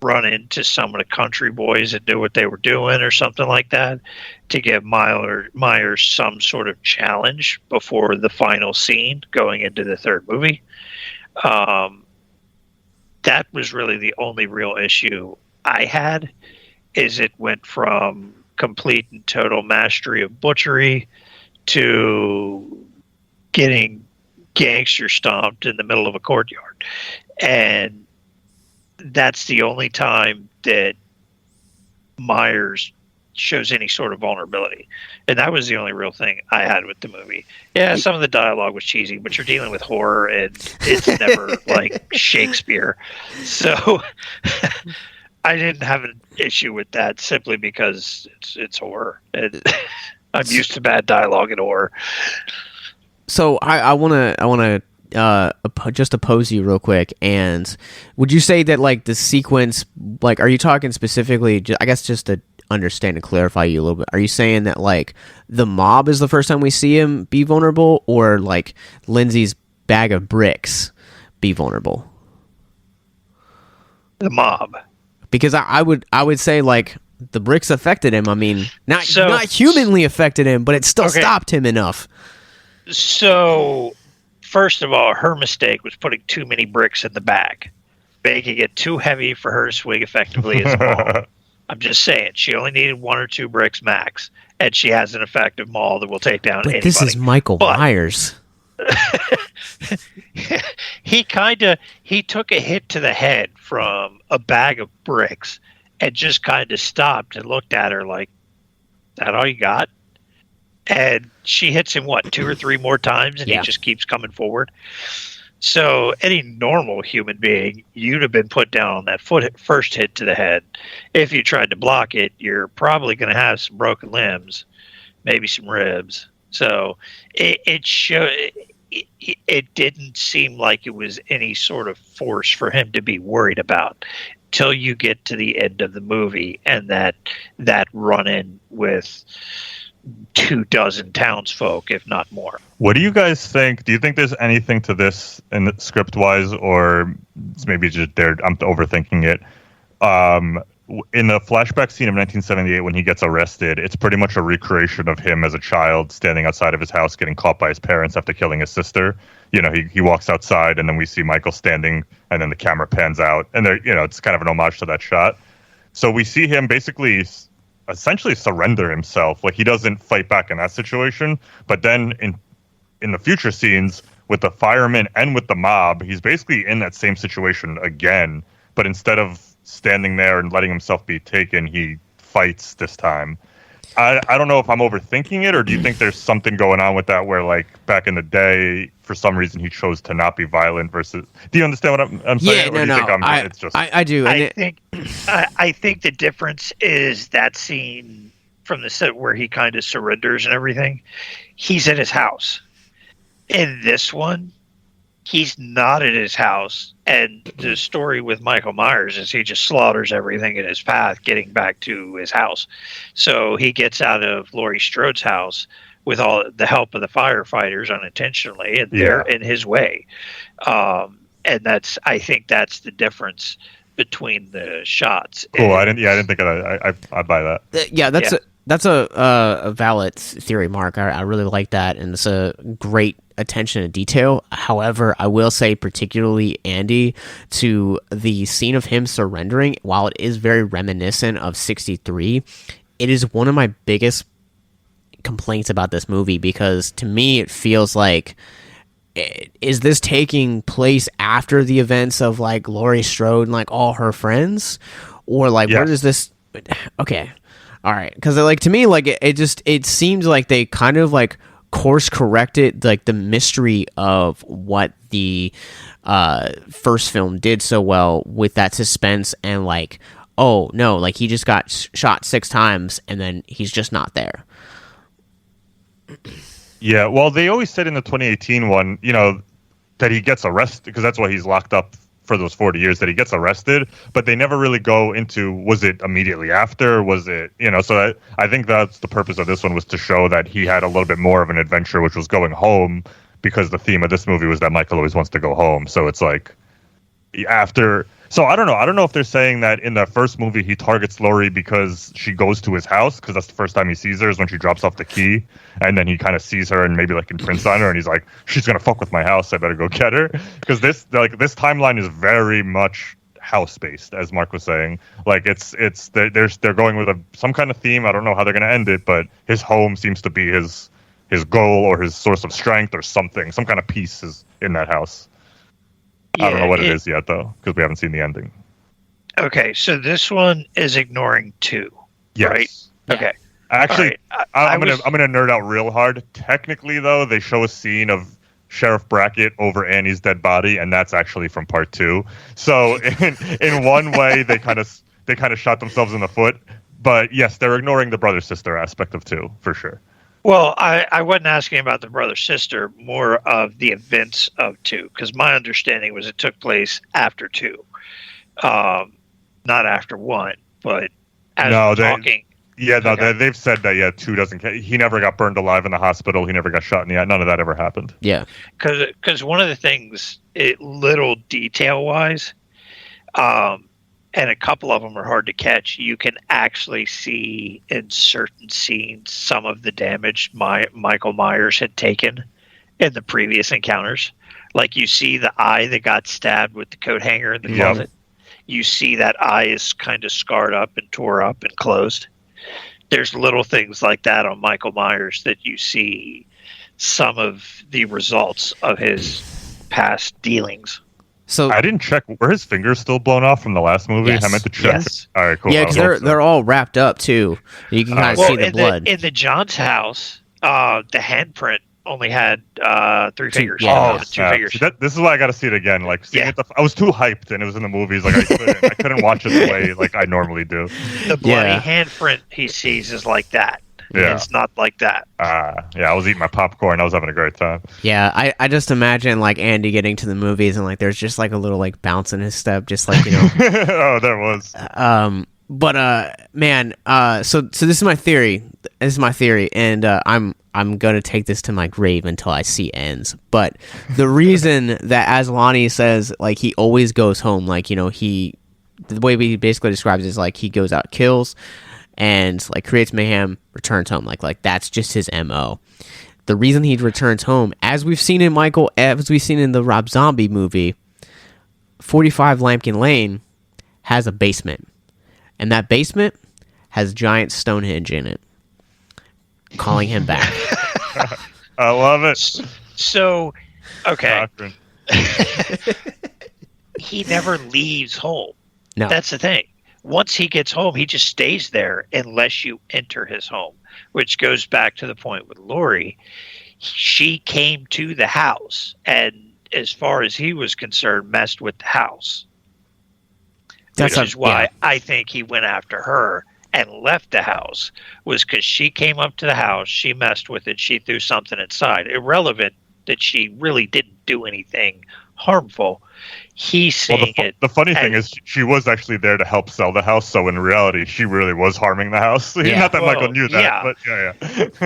S3: run into some of the country boys and do what they were doing or something like that to give Myers some sort of challenge before the final scene going into the third movie. That was really the only real issue I had, is it went from complete and total mastery of butchery to getting gangster stomped in the middle of a courtyard. And that's the only time that Myers shows any sort of vulnerability. And that was the only real thing I had with the movie. Yeah, some of the dialogue was cheesy, but you're dealing with horror and it's never like Shakespeare. So I didn't have an issue with that simply because it's horror. And I'm used to bad dialogue in horror.
S1: So I want to just oppose you real quick. And would you say that like the sequence, like, are you talking specifically, I guess just to understand and clarify you a little bit, are you saying that like the mob is the first time we see him be vulnerable, or like Lindsay's bag of bricks be vulnerable?
S3: The mob. Because
S1: I would say like the bricks affected him. I mean, not humanly affected him, but it still stopped him enough.
S3: So first of all, her mistake was putting too many bricks in the bag, making it too heavy for her to swing effectively as a ball. I'm just saying, she only needed 1 or 2 bricks max, and she has an effective maul that will take down anybody.
S1: This is Michael Myers.
S3: He took a hit to the head from a bag of bricks and just kind of stopped and looked at her like, "Is that all you got?" And she hits him, 2 or 3 more times, and he just keeps coming forward. So any normal human being, you'd have been put down on that first hit to the head. If you tried to block it, you're probably going to have some broken limbs, maybe some ribs. So it didn't seem like it was any sort of force for him to be worried about till you get to the end of the movie and that run-in with 24 townsfolk, if not more.
S4: What do you guys think? Do you think there's anything to this in the script-wise, or it's maybe just I'm overthinking it? In the flashback scene of 1978 when he gets arrested, it's pretty much a recreation of him as a child standing outside of his house getting caught by his parents after killing his sister. You know, he walks outside and then we see Michael standing and then the camera pans out and it's kind of an homage to that shot. So we see him basically essentially surrender himself. Like, he doesn't fight back in that situation, but then in the future scenes with the firemen and with the mob, he's basically in that same situation again, but instead of standing there and letting himself be taken, he fights this time. I don't know if I'm overthinking it, or do you think there's something going on with that where, like, back in the day, for some reason he chose to not be violent versus... Do you understand what I'm saying?
S1: Yeah, I do.
S3: I think the difference is that scene from the set where he kind of surrenders and everything, he's in his house. In this one, he's not in his house, and the story with Michael Myers is he just slaughters everything in his path getting back to his house. So he gets out of Laurie Strode's house with all the help of the firefighters unintentionally, and they're in his way. And I think that's the difference between the shots.
S4: Cool. I didn't think of that. I buy that.
S1: That's a valid theory, Mark. I really like that, and it's a great attention to detail. However, I will say, particularly Andy, to the scene of him surrendering, while it is very reminiscent of 63, it is one of my biggest complaints about this movie, because to me it feels like, is this taking place after the events of, like, Laurie Strode and, like, all her friends? Or, like, where does this... Okay. All right. Because, like, to me, like, it seems like they kind of, like, course corrected, like, the mystery of what the first film did so well with that suspense, and, like, oh no, like, he just got shot 6 times and then he's just not there.
S4: Yeah, well, they always said in the 2018 one, that he gets arrested, because that's why he's locked up for those 40 years, that he gets arrested, but they never really go into, was it immediately after, was it, so I think that's the purpose of this one, was to show that he had a little bit more of an adventure, which was going home, because the theme of this movie was that Michael always wants to go home. So it's like, after... So I don't know if they're saying that in the first movie he targets Laurie because she goes to his house, because that's the first time he sees her is when she drops off the key, and then he kind of sees her and maybe, like, imprints on her, and he's like, she's gonna fuck with my house, I better go get her, because this timeline is very much house based, as Mark was saying. Like, they're going with some kind of theme. I don't know how they're gonna end it, but his home seems to be his goal or his source of strength or something. Some kind of peace is in that house. I don't know what it is yet, though, because we haven't seen the ending.
S3: Okay, so this one is ignoring 2, right?
S1: Yeah.
S3: Okay.
S4: Actually, right. I'm gonna nerd out real hard. Technically, though, they show a scene of Sheriff Brackett over Annie's dead body, and that's actually from part 2. So, in one way, they kind of shot themselves in the foot. But yes, they're ignoring the brother-sister aspect of 2 for sure.
S3: Well, I wasn't asking about the brother-sister, more of the events of 2, because my understanding was it took place after 2, not after 1, but as we're talking...
S4: They've said that, 2 doesn't... He never got burned alive in the hospital, he never got shot in the eye, none of that ever happened.
S1: Yeah.
S3: Because one of the things, little detail-wise, and a couple of them are hard to catch, you can actually see in certain scenes some of the damage Michael Myers had taken in the previous encounters. Like, you see the eye that got stabbed with the coat hanger in the closet. You see that eye is kind of scarred up and tore up and closed. There's little things like that on Michael Myers that you see some of the results of his past dealings.
S1: So
S4: I didn't check. Were his fingers still blown off from the last movie?
S1: Yes.
S4: I meant to check.
S3: Yes.
S4: All right, cool.
S1: Yeah, because they're all wrapped up too. You can kind of see the blood.
S3: In the John's house, the handprint only had three fingers.
S1: yeah.
S3: Two fingers.
S4: See, this is why I got to see it again. Like, seeing it, I was too hyped, and it was in the movies. Like, I couldn't watch it the way like I normally do.
S3: The bloody handprint he sees is like that.
S4: Yeah.
S3: It's not like that.
S4: I was eating my popcorn. I was having a great time.
S1: Yeah, I just imagine like Andy getting to the movies and like there's just like a little like bounce in his step, just like, you know.
S4: Oh, there was.
S1: Man, so this is my theory. This is my theory, and I'm gonna take this to my grave until I see ends. But the reason that, as Lonnie says, like he always goes home, like, you know, the way he basically describes it is like he goes out, kills, and like creates mayhem, returns home. Like that's just his MO. The reason he returns home, as we've seen in the Rob Zombie movie, 45 Lambkin Lane has a basement. And that basement has giant Stonehenge in it, calling him back.
S4: I love it.
S3: So, okay.
S4: Doctrine.
S3: He never leaves home.
S1: No.
S3: That's the thing. Once he gets home, he just stays there unless you enter his home, which goes back to the point with Lori. She came to the house and, as far as he was concerned, messed with the house. Which is why I think he went after her and left the house, was because she came up to the house, she messed with it, she threw something inside. Irrelevant that she really didn't do anything harmful. He's seeing it.
S4: The funny thing is, she was actually there to help sell the house, so in reality, she really was harming the house. Not that Michael knew that, but yeah.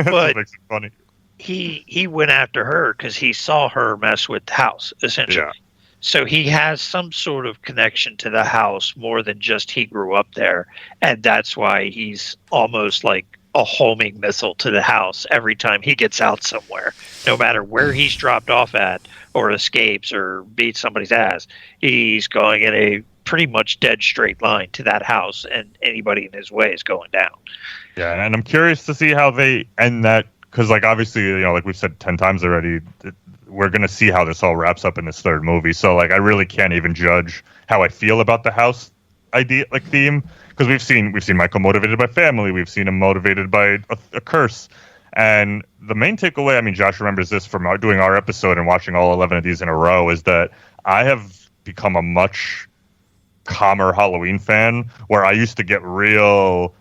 S4: That makes it funny.
S3: He went after her because he saw her mess with the house, essentially. Yeah. So he has some sort of connection to the house more than just he grew up there. And that's why he's almost like a homing missile to the house every time he gets out somewhere. No matter where he's dropped off at or escapes or beats somebody's ass, he's going in a pretty much dead straight line to that house, and anybody in his way is going down.
S4: Yeah, and I'm curious to see how they end that, because like obviously, you know, like we've said 10 times already, we're going to see how this all wraps up in this third movie. So like I really can't even judge how I feel about the house idea, like theme, because we've seen Michael motivated by family, we've seen him motivated by a curse. And the main takeaway, I mean, Josh remembers this from doing our episode and watching all 11 of these in a row, is that I have become a much calmer Halloween fan, where I used to get real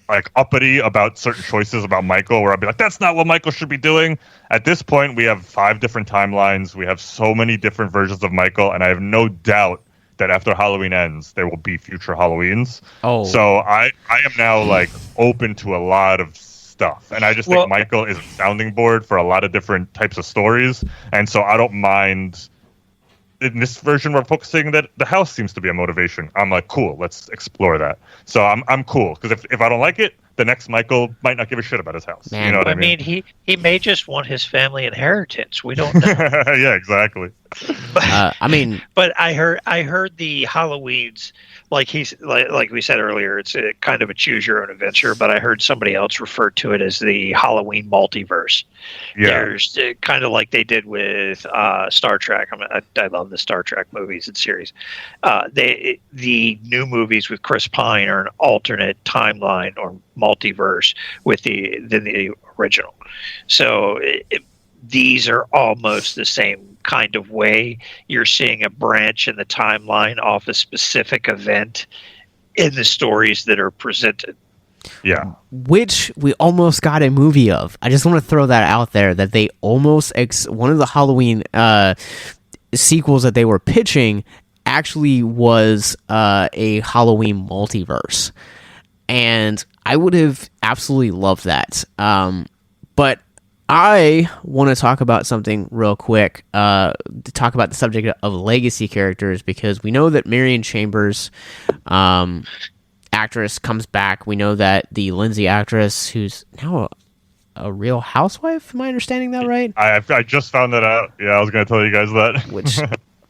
S4: like uppity about certain choices about Michael, where I'd be like, that's not what Michael should be doing. At this point, we have 5 different timelines. We have so many different versions of Michael, and I have no doubt that after Halloween ends, there will be future Halloweens. Oh. So I am now like open to a lot of stuff. And I just think Michael is a sounding board for a lot of different types of stories. And so I don't mind. In this version, we're focusing that the house seems to be a motivation. I'm like, cool, let's explore that. So I'm cool, because if I don't like it, the next Michael might not give a shit about his house.
S1: Man,
S4: you know what I mean?
S3: He may just want his family inheritance. We don't know.
S4: Yeah, exactly.
S3: But I heard the Halloweens, like we said earlier, it's a kind of a choose your own adventure. But I heard somebody else refer to it as the Halloween multiverse. Yeah. There's kind of like they did with Star Trek. I love the Star Trek movies and series. The new movies with Chris Pine are an alternate timeline or multiverse with the original. So these are almost the same kind of way. You're seeing a branch in the timeline off a specific event in the stories that are presented.
S4: Yeah.
S1: Which we almost got a movie of. I just want to throw that out there, that they almost one of the Halloween sequels that they were pitching actually was a Halloween multiverse. And I would have absolutely loved that. But I want to talk about something real quick, to talk about the subject of legacy characters, because we know that Marion Chambers, actress, comes back. We know that the Lindsay actress, who's now a Real Housewife, am I understanding that right?
S4: I just found that out. Yeah, I was going to tell you guys that.
S1: Which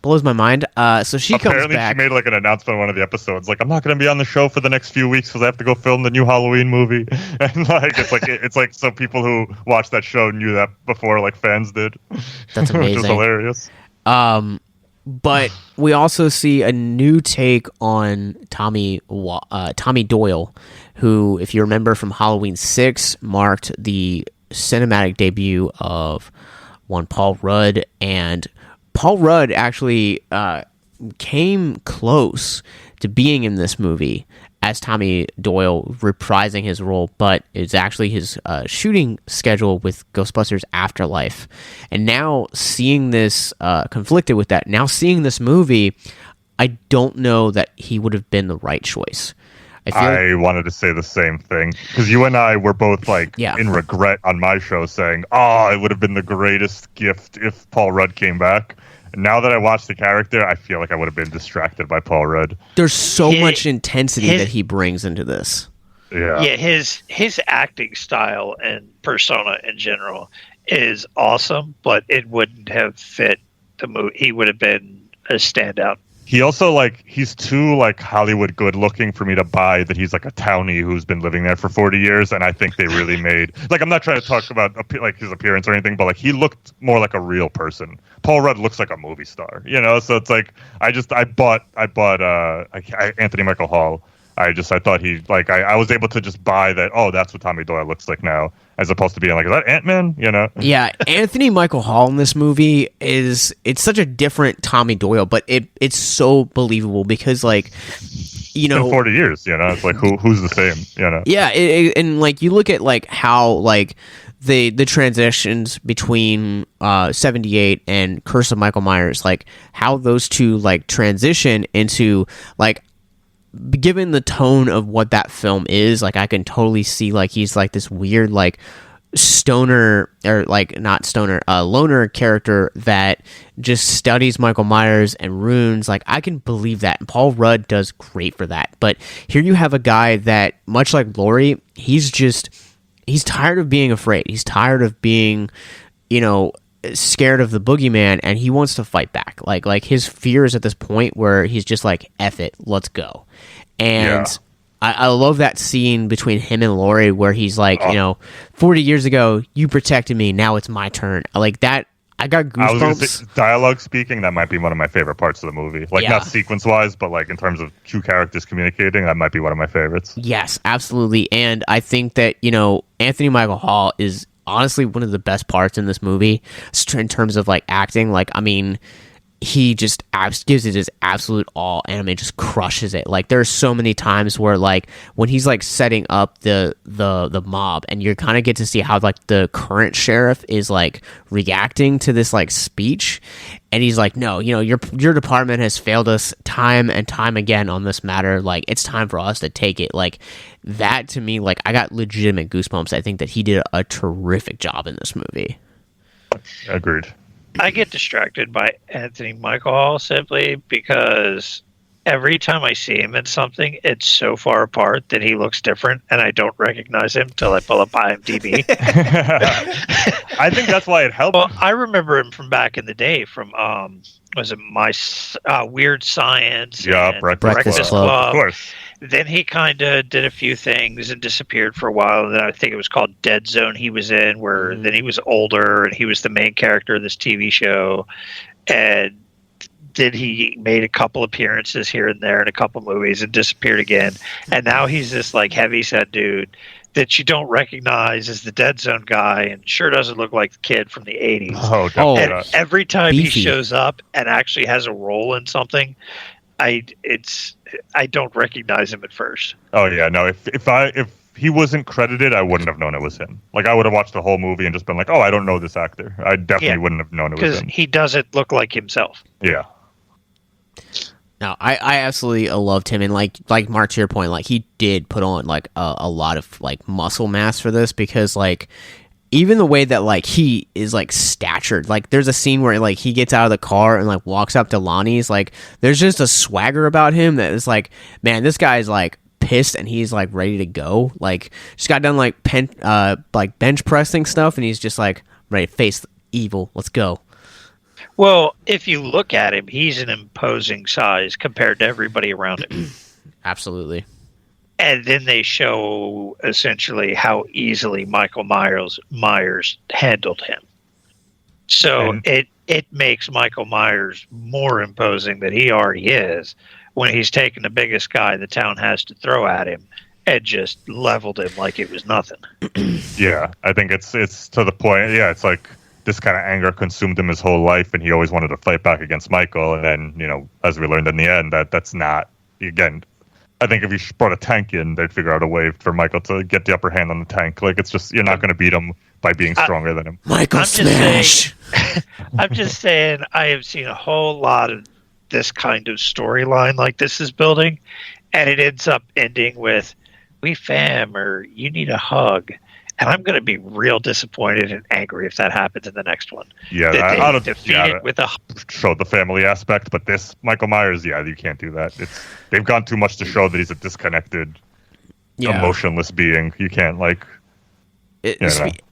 S1: blows my mind. So she comes back.
S4: She made like an announcement on one of the episodes, like, I'm not going to be on the show for the next few weeks because I have to go film the new Halloween movie. And like it's like some people who watched that show knew that before, like fans did.
S1: That's amazing.
S4: Which is hilarious.
S1: But we also see a new take on Tommy Doyle, who, if you remember from Halloween 6, marked the cinematic debut of one Paul Rudd, and Paul Rudd actually came close to being in this movie as Tommy Doyle, reprising his role, but it's actually his shooting schedule with Ghostbusters Afterlife. And now seeing this, conflicted with that, now seeing this movie, I don't know that he would have been the right choice.
S4: I wanted to say the same thing, because you and I were both in regret on my show saying, it would have been the greatest gift if Paul Rudd came back. And now that I watched the character, I feel like I would have been distracted by Paul Rudd.
S1: There's so much intensity that he brings into this.
S3: Yeah, his acting style and persona in general is awesome, but it wouldn't have fit the movie. He would have been a standout.
S4: He also, he's too, Hollywood good-looking for me to buy that he's, a townie who's been living there for 40 years, and I think they really made... I'm not trying to talk about, his appearance or anything, but, he looked more like a real person. Paul Rudd looks like a movie star, So it's I bought Anthony Michael Hall. I thought he, I was able to just buy that, that's what Tommy Doyle looks like now, as opposed to being is that Ant-Man?
S1: Yeah, Anthony Michael Hall in this movie it's such a different Tommy Doyle, but it's so believable because,
S4: in 40 years, it's who's the same,
S1: Yeah, and you look at, how, the transitions between 78 and Curse of Michael Myers, how those two, transition into, given the tone of what that film is, I can totally see he's this weird stoner, or not stoner, loner character that just studies Michael Myers and runes. I can believe that, and Paul Rudd does great for that. But here you have a guy that, much like Laurie, he's tired of being afraid. He's tired of being, scared of the boogeyman, and he wants to fight back. His fear is at this point where he's just F it, let's go. And I love that scene between him and Laurie where he's 40 years ago you protected me, now it's my turn. That, I got goosebumps.
S4: Dialogue speaking, that might be one of my favorite parts of the movie. Not sequence wise, but in terms of two characters communicating, that might be one of my favorites. Yes,
S1: absolutely. And I think that Anthony Michael Hall is honestly one of the best parts in this movie in terms of acting. He just gives it his absolute all, and just crushes it. There's so many times where when he's setting up the mob, and you kind of get to see how the current sheriff is reacting to this speech, and he's no, your department has failed us time and time again on this matter. It's time for us to take it. That to me, I got legitimate goosebumps. I think that he did a terrific job in this movie.
S4: Agreed.
S3: I get distracted by Anthony Michael Hall simply because every time I see him in something, it's so far apart that he looks different, and I don't recognize him till I pull up IMDb.
S4: I think that's why it helped.
S3: Well, I remember him from back in the day from, was it My Weird Science?
S4: Yeah, Breakfast Club. Of course.
S3: Then he kind of did a few things and disappeared for a while. And then I think it was called Dead Zone he was in, where then he was older and he was the main character of this TV show. And then he made a couple appearances here and there in a couple movies and disappeared again. And now he's this heavyset dude that you don't recognize as the Dead Zone guy, and sure doesn't look like the kid from the 80s.
S4: Oh, definitely.
S3: And every time he shows up and actually has a role in something, I don't recognize him at first.
S4: Oh yeah, no. If he wasn't credited, I wouldn't have known it was him. I would have watched the whole movie and just been I don't know this actor. I definitely wouldn't have known it was him.
S3: Because he doesn't look like himself.
S4: Yeah.
S1: No, I absolutely loved him, and like Mark, to your point, he did put on a lot of muscle mass for this, because even the way that he is statured, there's a scene where he gets out of the car and walks up to Lonnie's, there's just a swagger about him that is man, this guy's pissed and he's ready to go. Just got done bench pressing stuff, and he's just ready to face evil. Let's go.
S3: Well, if you look at him, he's an imposing size compared to everybody around him.
S1: Absolutely.
S3: And then they show essentially how easily Michael Myers handled him. So it makes Michael Myers more imposing than he already is when he's taking the biggest guy the town has to throw at him and just leveled him like it was nothing.
S4: Yeah, I think it's to the point. Yeah, it's like this kind of anger consumed him his whole life, and he always wanted to fight back against Michael. And then, as we learned in the end, that's not, again, I think if you brought a tank in, they'd figure out a way for Michael to get the upper hand on the tank. Like, it's just, you're not going to beat him by being stronger than him.
S1: Michael Smash!
S3: I'm just saying, I have seen a whole lot of this kind of storyline like this is building, and it ends up ending with, we fam, or you need a hug. And I'm going to be real disappointed and angry if that happens in the next one.
S4: Yeah,
S3: I don't defeat it with a
S4: show the family aspect, but this Michael Myers, you can't do that. They've gone too much to show that he's a disconnected, emotionless being. You can't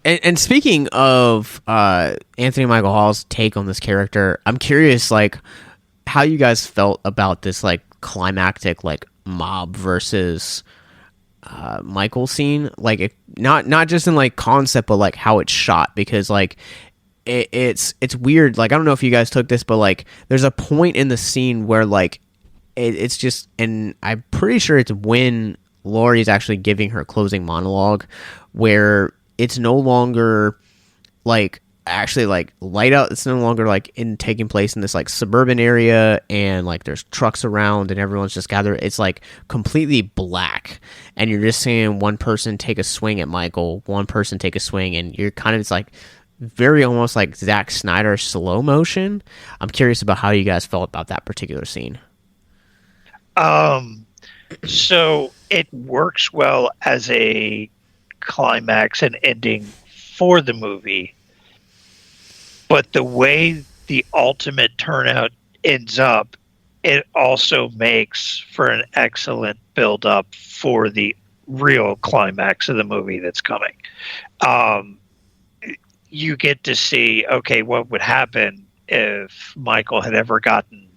S1: And speaking of Anthony Michael Hall's take on this character, I'm curious, how you guys felt about this climactic mob versus Michael scene, not just in concept, but how it's shot, because it's weird. I don't know if you guys took this, but there's a point in the scene where it's just, and I'm pretty sure it's when Laurie's actually giving her closing monologue, where it's no longer actually light out. It's no longer in taking place in this suburban area, and there's trucks around and everyone's just gathered. It's completely black, and you're just seeing one person take a swing at Michael, one person take a swing, and you're kind of, it's very almost like Zack Snyder slow motion. I'm curious about how you guys felt about that particular scene.
S3: So it works well as a climax and ending for the movie, but the way the ultimate turnout ends up, it also makes for an excellent build-up for the real climax of the movie that's coming. You get to see, okay, what would happen if Michael had ever gotten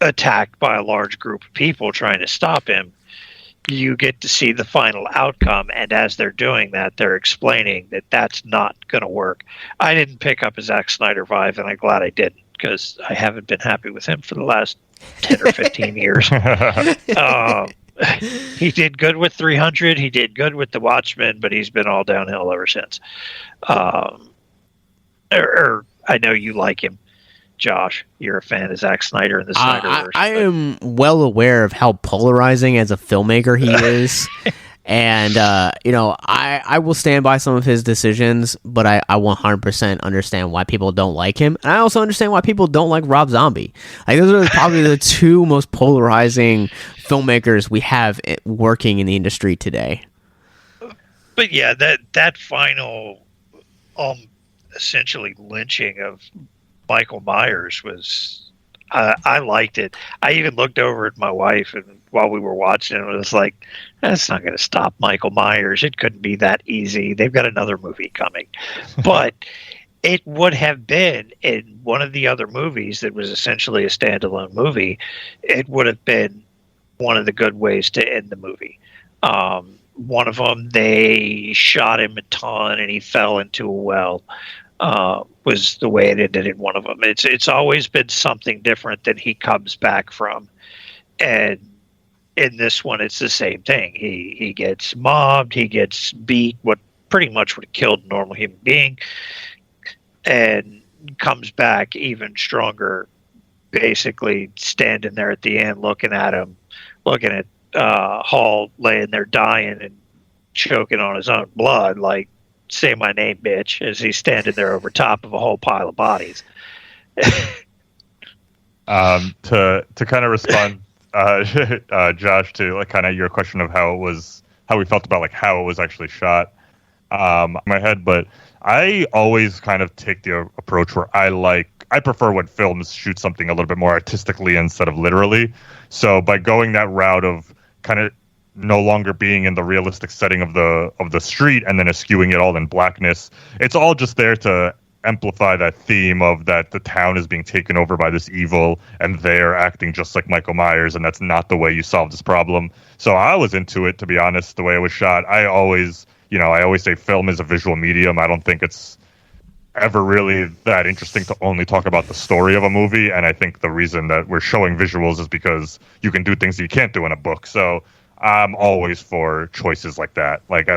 S3: attacked by a large group of people trying to stop him. You get to see the final outcome, and as they're doing that, they're explaining that that's not going to work. I didn't pick up a Zack Snyder vibe, and I'm glad I didn't, because I haven't been happy with him for the last 10 or 15 years. He did good with 300. He did good with The Watchmen, but he's been all downhill ever since. I know you like him, Josh. You're a fan of Zack Snyder and the Snyderverse.
S1: I am well aware of how polarizing as a filmmaker he is. And, I will stand by some of his decisions, but I 100% understand why people don't like him. And I also understand why people don't like Rob Zombie. Those are probably the two most polarizing filmmakers we have working in the industry today.
S3: But yeah, that final, essentially lynching of Michael Myers was, I liked it. I even looked over at my wife, and while we were watching it, was like, that's not going to stop Michael Myers. It couldn't be that easy. They've got another movie coming. But it would have been, in one of the other movies that was essentially a standalone movie, it would have been one of the good ways to end the movie. One of them, they shot him a ton and he fell into a well. Was the way it ended in one of them. It's always been something different that he comes back from, and in this one, it's the same thing. He gets mobbed, he gets beat, what pretty much would have killed a normal human being, and comes back even stronger. Basically, standing there at the end, looking at Hall laying there dying and choking on his own blood, like, say my name, bitch, as he's standing there over top of a whole pile of bodies.
S4: To kind of respond, Josh, to kind of your question of how we felt about how it was actually shot, in my head, but I always kind of take the approach where I prefer when films shoot something a little bit more artistically instead of literally. So by going that route of kind of no longer being in the realistic setting of the street and then eschewing it all in blackness, it's all just there to amplify that theme of that the town is being taken over by this evil and they're acting just like Michael Myers, and that's not the way you solve this problem. So I was into it, to be honest, the way it was shot. I always say film is a visual medium. I don't think it's ever really that interesting to only talk about the story of a movie, and I think the reason that we're showing visuals is because you can do things that you can't do in a book. So I'm always for choices like that. Like,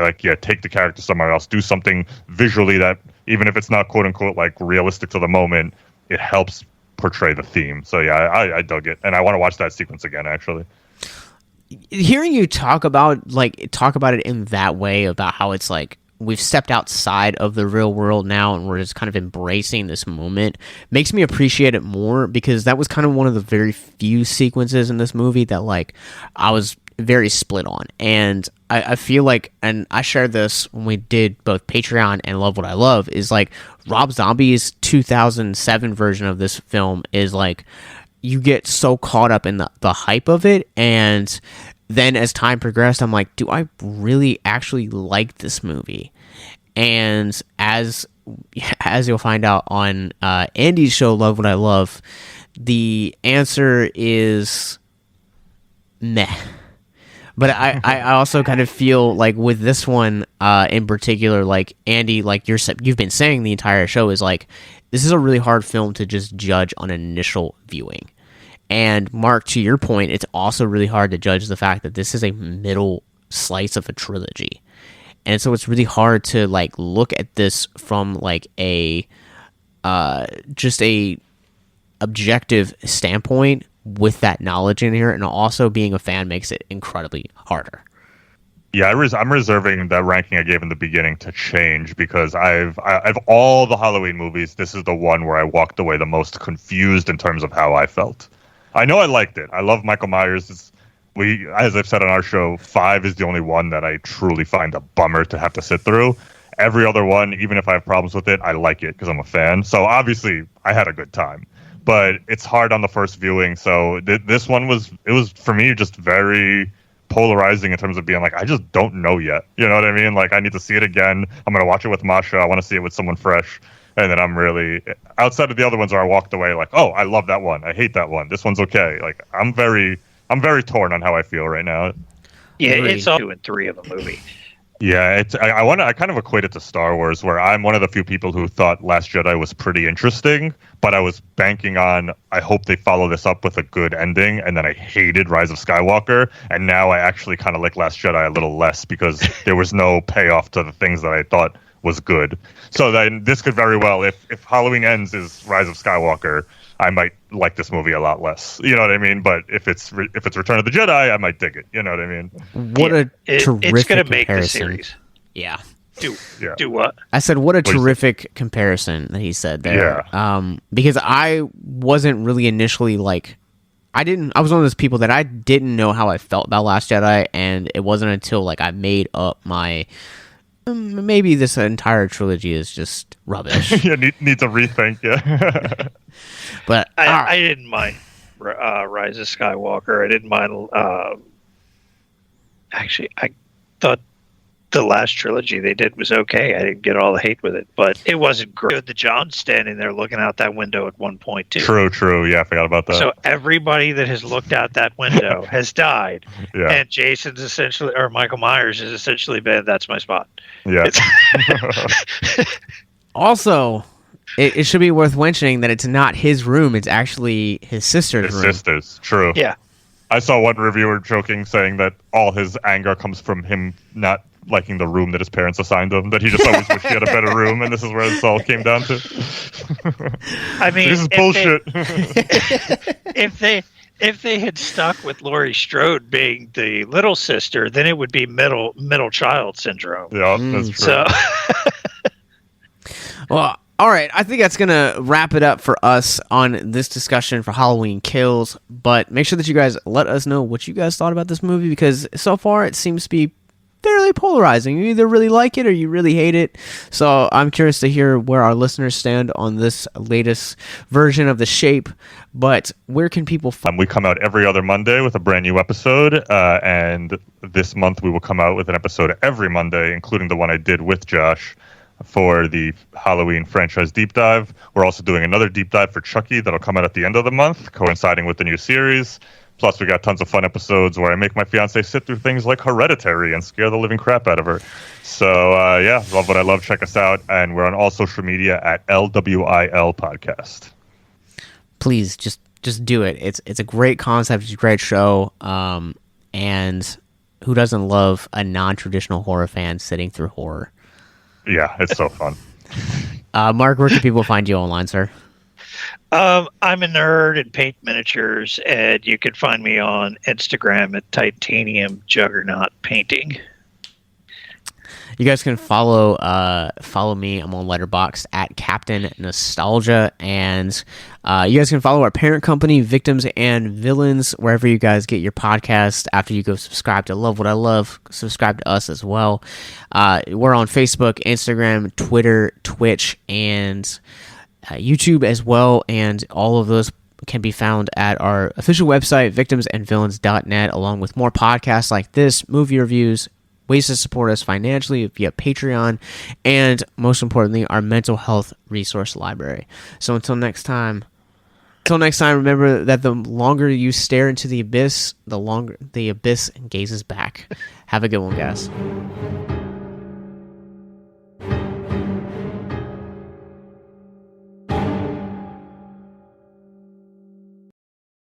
S4: take the character somewhere else, do something visually that, even if it's not quote unquote like realistic to the moment, it helps portray the theme. So yeah, I dug it, and I want to watch that sequence again, actually.
S1: Hearing you talk about it in that way, about how it's like we've stepped outside of the real world now and we're just kind of embracing this moment, makes me appreciate it more, because that was kind of one of the very few sequences in this movie that like I was very split on. And I feel like, and I shared this when we did both Patreon and Love What I Love, is like Rob Zombie's 2007 version of this film is like, you get so caught up in the hype of it, and then as time progressed, I'm like, do I really actually like this movie? And as you'll find out on Andy's show, Love What I Love, the answer is meh. But I also kind of feel like with this one in particular, like Andy, like you've been saying the entire show, is like, this is a really hard film to just judge on initial viewing. And Mark, to your point, it's also really hard to judge the fact that this is a middle slice of a trilogy. And so it's really hard to like look at this from like a just a objective standpoint with that knowledge in here, and also being a fan makes it incredibly harder.
S4: Yeah, I'm reserving that ranking I gave in the beginning to change, because I've all the Halloween movies, this is the one where I walked away the most confused in terms of how I felt. I know I liked it. I love Michael Myers. As I've said on our show, 5 is the only one that I truly find a bummer to have to sit through. Every other one, even if I have problems with it, I like it because I'm a fan. So obviously, I had a good time. But it's hard on the first viewing. So this one was for me just very polarizing in terms of being like, I just don't know yet. You know what I mean? Like, I need to see it again. I'm going to watch it with Masha. I want to see it with someone fresh. And then I'm really, outside of the other ones where I walked away like, oh, I love that one. I hate that one. This one's okay. Like, I'm very torn on how I feel right now.
S3: Yeah, it's all 2 and 3 of a movie.
S4: Yeah, I kind of equate it to Star Wars, where I'm one of the few people who thought Last Jedi was pretty interesting, but I was banking on, I hope they follow this up with a good ending, and then I hated Rise of Skywalker, and now I actually kind of like Last Jedi a little less because there was no payoff to the things that I thought was good. So then this could very well, if Halloween Ends is Rise of Skywalker, I might like this movie a lot less. You know what I mean? But if it's Return of the Jedi, I might dig it. You know what I mean?
S1: What a terrific
S3: it's gonna make
S1: comparison.
S3: the series.
S1: Yeah.
S3: Do what?
S1: I said, what a terrific comparison that he said there.
S4: Yeah.
S1: Because I wasn't really initially like, I was one of those people that I didn't know how I felt about Last Jedi, and it wasn't until like I made up my, maybe this entire trilogy is just rubbish.
S4: Yeah, needs a rethink. Yeah.
S1: But
S3: I didn't mind Rise of Skywalker. I didn't mind. Actually, I thought the last trilogy they did was okay. I didn't get all the hate with it, but it wasn't great. The John standing there looking out that window at one point too.
S4: True. Yeah, I forgot about that.
S3: So everybody that has looked out that window has died.
S4: Yeah.
S3: And Jason's essentially, or Michael Myers has essentially been, that's my spot.
S4: Yeah.
S1: Also, it should be worth mentioning that it's not his room; it's actually his sister's room.
S4: His sister's, true.
S3: Yeah.
S4: I saw one reviewer joking, saying that all his anger comes from him not liking the room that his parents assigned him, that he just always wished he had a better room, and this is where this all came down to.
S3: I mean,
S4: this is bullshit.
S3: If they had stuck with Laurie Strode being the little sister, then it would be middle child syndrome.
S4: Yeah, that's true.
S3: So,
S1: well, all right. I think that's going to wrap it up for us on this discussion for Halloween Kills. But make sure that you guys let us know what you guys thought about this movie, because so far it seems to be fairly polarizing. You either really like it or you really hate it. So I'm curious to hear where our listeners stand on this latest version of The Shape. But where can people find?
S4: We come out every other Monday with a brand new episode, and this month we will come out with an episode every Monday, including the one I did with Josh for the Halloween franchise deep dive. We're also doing another deep dive for Chucky that'll come out at the end of the month, coinciding with the new series. Plus, we got tons of fun episodes where I make my fiance sit through things like Hereditary and scare the living crap out of her. So, yeah, love what I love. Check us out. And we're on all social media at LWIL Podcast.
S1: Please, just do it. It's a great concept. It's a great show. And who doesn't love a non-traditional horror fan sitting through horror?
S4: Yeah, it's so fun.
S1: Mark, where can people find you online, sir?
S3: I'm a nerd and paint miniatures, and you can find me on Instagram at Titanium Juggernaut Painting.
S1: You guys can follow me. I'm on Letterboxd at Captain Nostalgia, and you guys can follow our parent company, Victims and Villains, wherever you guys get your podcast. After you go subscribe to Love What I Love, subscribe to us as well. We're on Facebook, Instagram, Twitter, Twitch, and YouTube as well, and all of those can be found at our official website, victimsandvillains.net, along with more podcasts like this, movie reviews, ways to support us financially via Patreon, and most importantly, our mental health resource library. So until next time, remember that the longer you stare into the abyss, the longer the abyss gazes back. Have a good one, guys.